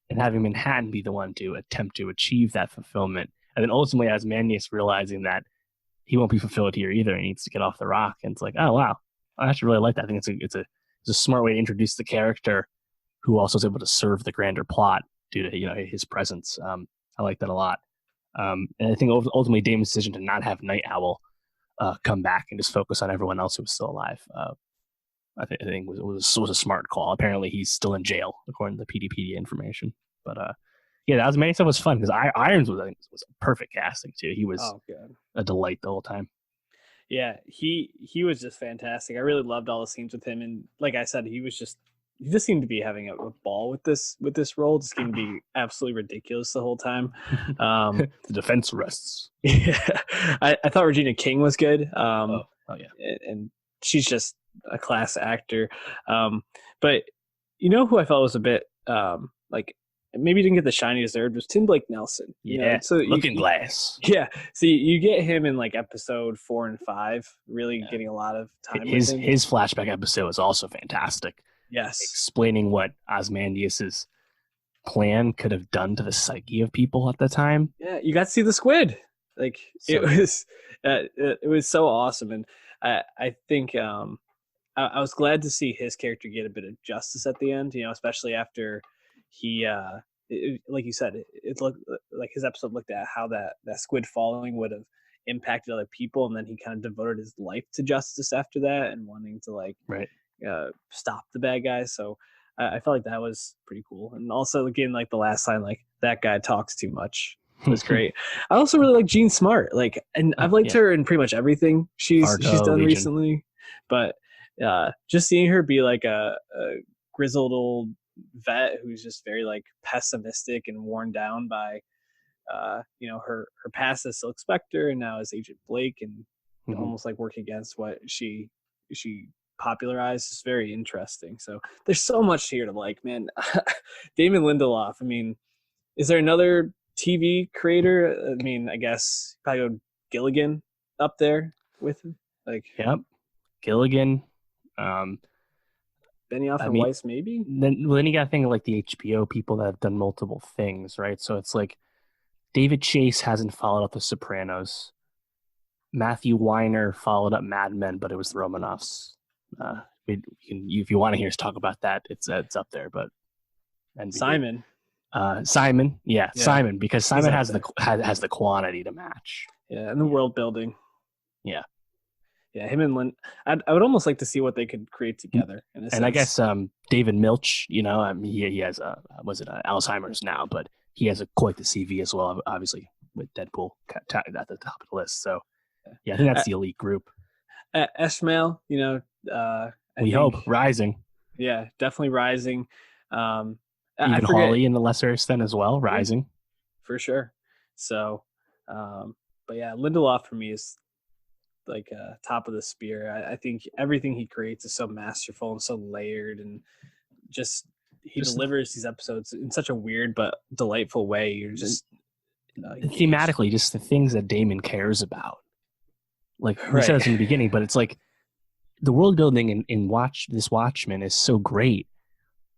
S2: And having Manhattan be the one to attempt to achieve that fulfillment, and then ultimately Ozymandias realizing that he won't be fulfilled here either. He needs to get off the rock. And it's like, oh wow, I actually really like that. I think it's a smart way to introduce the character who also is able to serve the grander plot due to his presence. I like that a lot. And I think ultimately Damon's decision to not have Night Owl come back and just focus on everyone else who was still alive, I think was a smart call. Apparently he's still in jail according to the PDPD information. But yeah, that was many stuff was fun because Irons was perfect casting too. He was a delight the whole time.
S1: Yeah, he was just fantastic. I really loved all the scenes with him, and like I said, he just seemed to be having a ball with this role. Just seemed to be absolutely ridiculous the whole time.
S2: The defense rests.
S1: Yeah, I thought Regina King was good.
S2: Oh yeah,
S1: and she's just a class actor. But who I felt was a bit like maybe didn't get the shine he deserved was Tim Blake Nelson.
S2: So Looking Glass.
S1: Yeah, so you get him in like episode 4 and 5, really getting a lot of time.
S2: His flashback episode was also fantastic.
S1: Yes,
S2: explaining what Ozymandias's plan could have done to the psyche of people at the time.
S1: Yeah, you got to see the squid. Like it was so awesome, and I think I was glad to see his character get a bit of justice at the end. Especially after he, like you said, it looked like his episode looked at how that squid following would have impacted other people, and then he kind of devoted his life to justice after that and wanting to stop the bad guys. So I felt like that was pretty cool. And also again, like the last line, like that guy talks too much, was great. I also really like Jean Smart, and I've liked her in pretty much everything she's done recently, but just seeing her be like a grizzled old vet who's just very like pessimistic and worn down by her past as Silk Spectre and now as Agent Blake, and almost like work against what she popularized is very interesting. So there's so much here to like, man. Damon Lindelof, I mean, is there another TV creator? I mean, I guess probably go Gilligan up there with him.
S2: Yep, Gilligan,
S1: Benioff and Weiss, maybe.
S2: Then you got to think of like the HBO people that have done multiple things, right? So it's like David Chase hasn't followed up The Sopranos. Matthew Weiner followed up Mad Men, but it was the Romanovs. If you want to hear us talk about that, it's up there. But
S1: Simon,
S2: Simon, because Simon has the quantity to match.
S1: Yeah, and the world building.
S2: Yeah.
S1: Yeah, him and Lynn. I would almost like to see what they could create together in a
S2: And I
S1: sense.
S2: guess David Milch, he has was it Alzheimer's now, but he has quite the CV as well, obviously with Deadpool at the top of the list. So yeah, I think that's the elite group.
S1: Esmail, I
S2: We
S1: think,
S2: hope rising.
S1: yeah, definitely rising. I
S2: Even
S1: forget,
S2: Hawley in the lesser extent as well,
S1: yeah,
S2: rising.
S1: for sure. So, but yeah, Lindelof for me is like top of the spear. I think everything he creates is so masterful and so layered, and just he
S2: Just
S1: delivers these episodes in such a weird but delightful way. You're just engaged.
S2: thematically, just the things that Damon cares about. Like we said
S1: Right.
S2: this in the beginning, but it's like the world building in Watchmen is so great,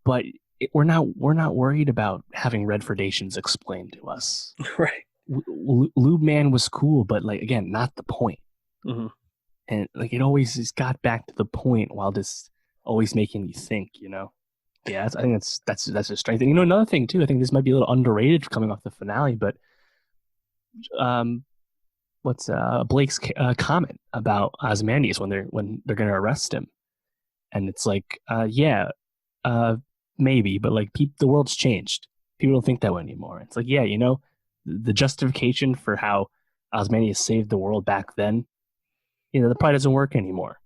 S2: but we're not worried about having red predations explained to us.
S1: Right.
S2: Lube Man was cool, but like again, not the point.
S1: Mm-hmm.
S2: And like it always just got back to the point while just always making you think. Yeah, I think that's a strength. And another thing too, I think this might be a little underrated coming off the finale, but um, what's Blake's comment about Ozymandias when they're going to arrest him, and it's like, yeah, maybe, but like the world's changed. People don't think that way anymore. It's like, yeah, the justification for how Ozymandias saved the world back then, that probably doesn't work anymore.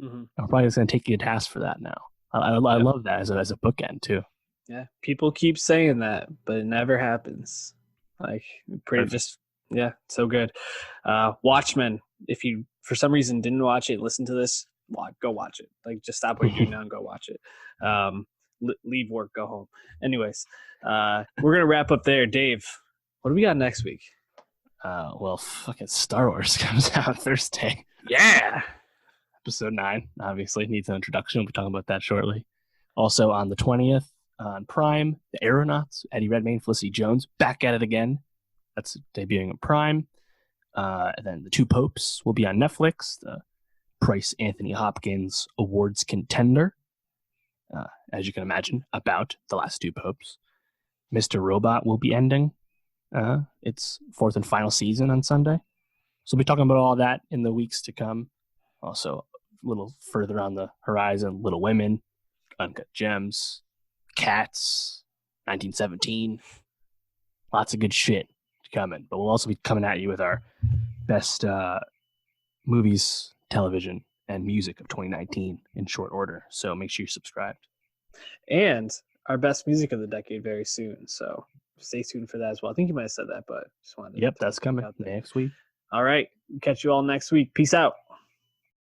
S1: Mm-hmm.
S2: I'm probably just going to take you to task for that now. I
S1: Yep.
S2: love that as a bookend too.
S1: Yeah, people keep saying that, but it never happens. Like pretty
S2: Perfect.
S1: just yeah, so good. Watchmen. If you for some reason didn't watch it, listen to this. Go watch it. Like just stop what you're doing now and go watch it. Leave work, go home. Anyways, we're gonna wrap up there. Dave, what do we got next week?
S2: Well, fucking Star Wars comes out Thursday.
S1: Yeah.
S2: Episode 9 obviously needs an introduction. We'll be talking about that shortly. Also on the 20th on Prime, The Aeronauts, Eddie Redmayne, Felicity Jones, back at it again. That's debuting on Prime. And then The Two Popes will be on Netflix. The Price Anthony Hopkins Awards contender, as you can imagine, about the last two popes. Mr. Robot will be ending its fourth and final season on Sunday. So we'll be talking about all that in the weeks to come. Also, a little further on the horizon, Little Women, Uncut Gems, Cats, 1917. Lots of good shit coming. But we'll also be coming at you with our best movies, television, and music of 2019 in short order. So make sure you're subscribed.
S1: And our best music of the decade very soon. So stay tuned for that as well. I think you might have said that, but just wanted to
S2: Yep, that's coming next week.
S1: All right. Catch you all next week. Peace out.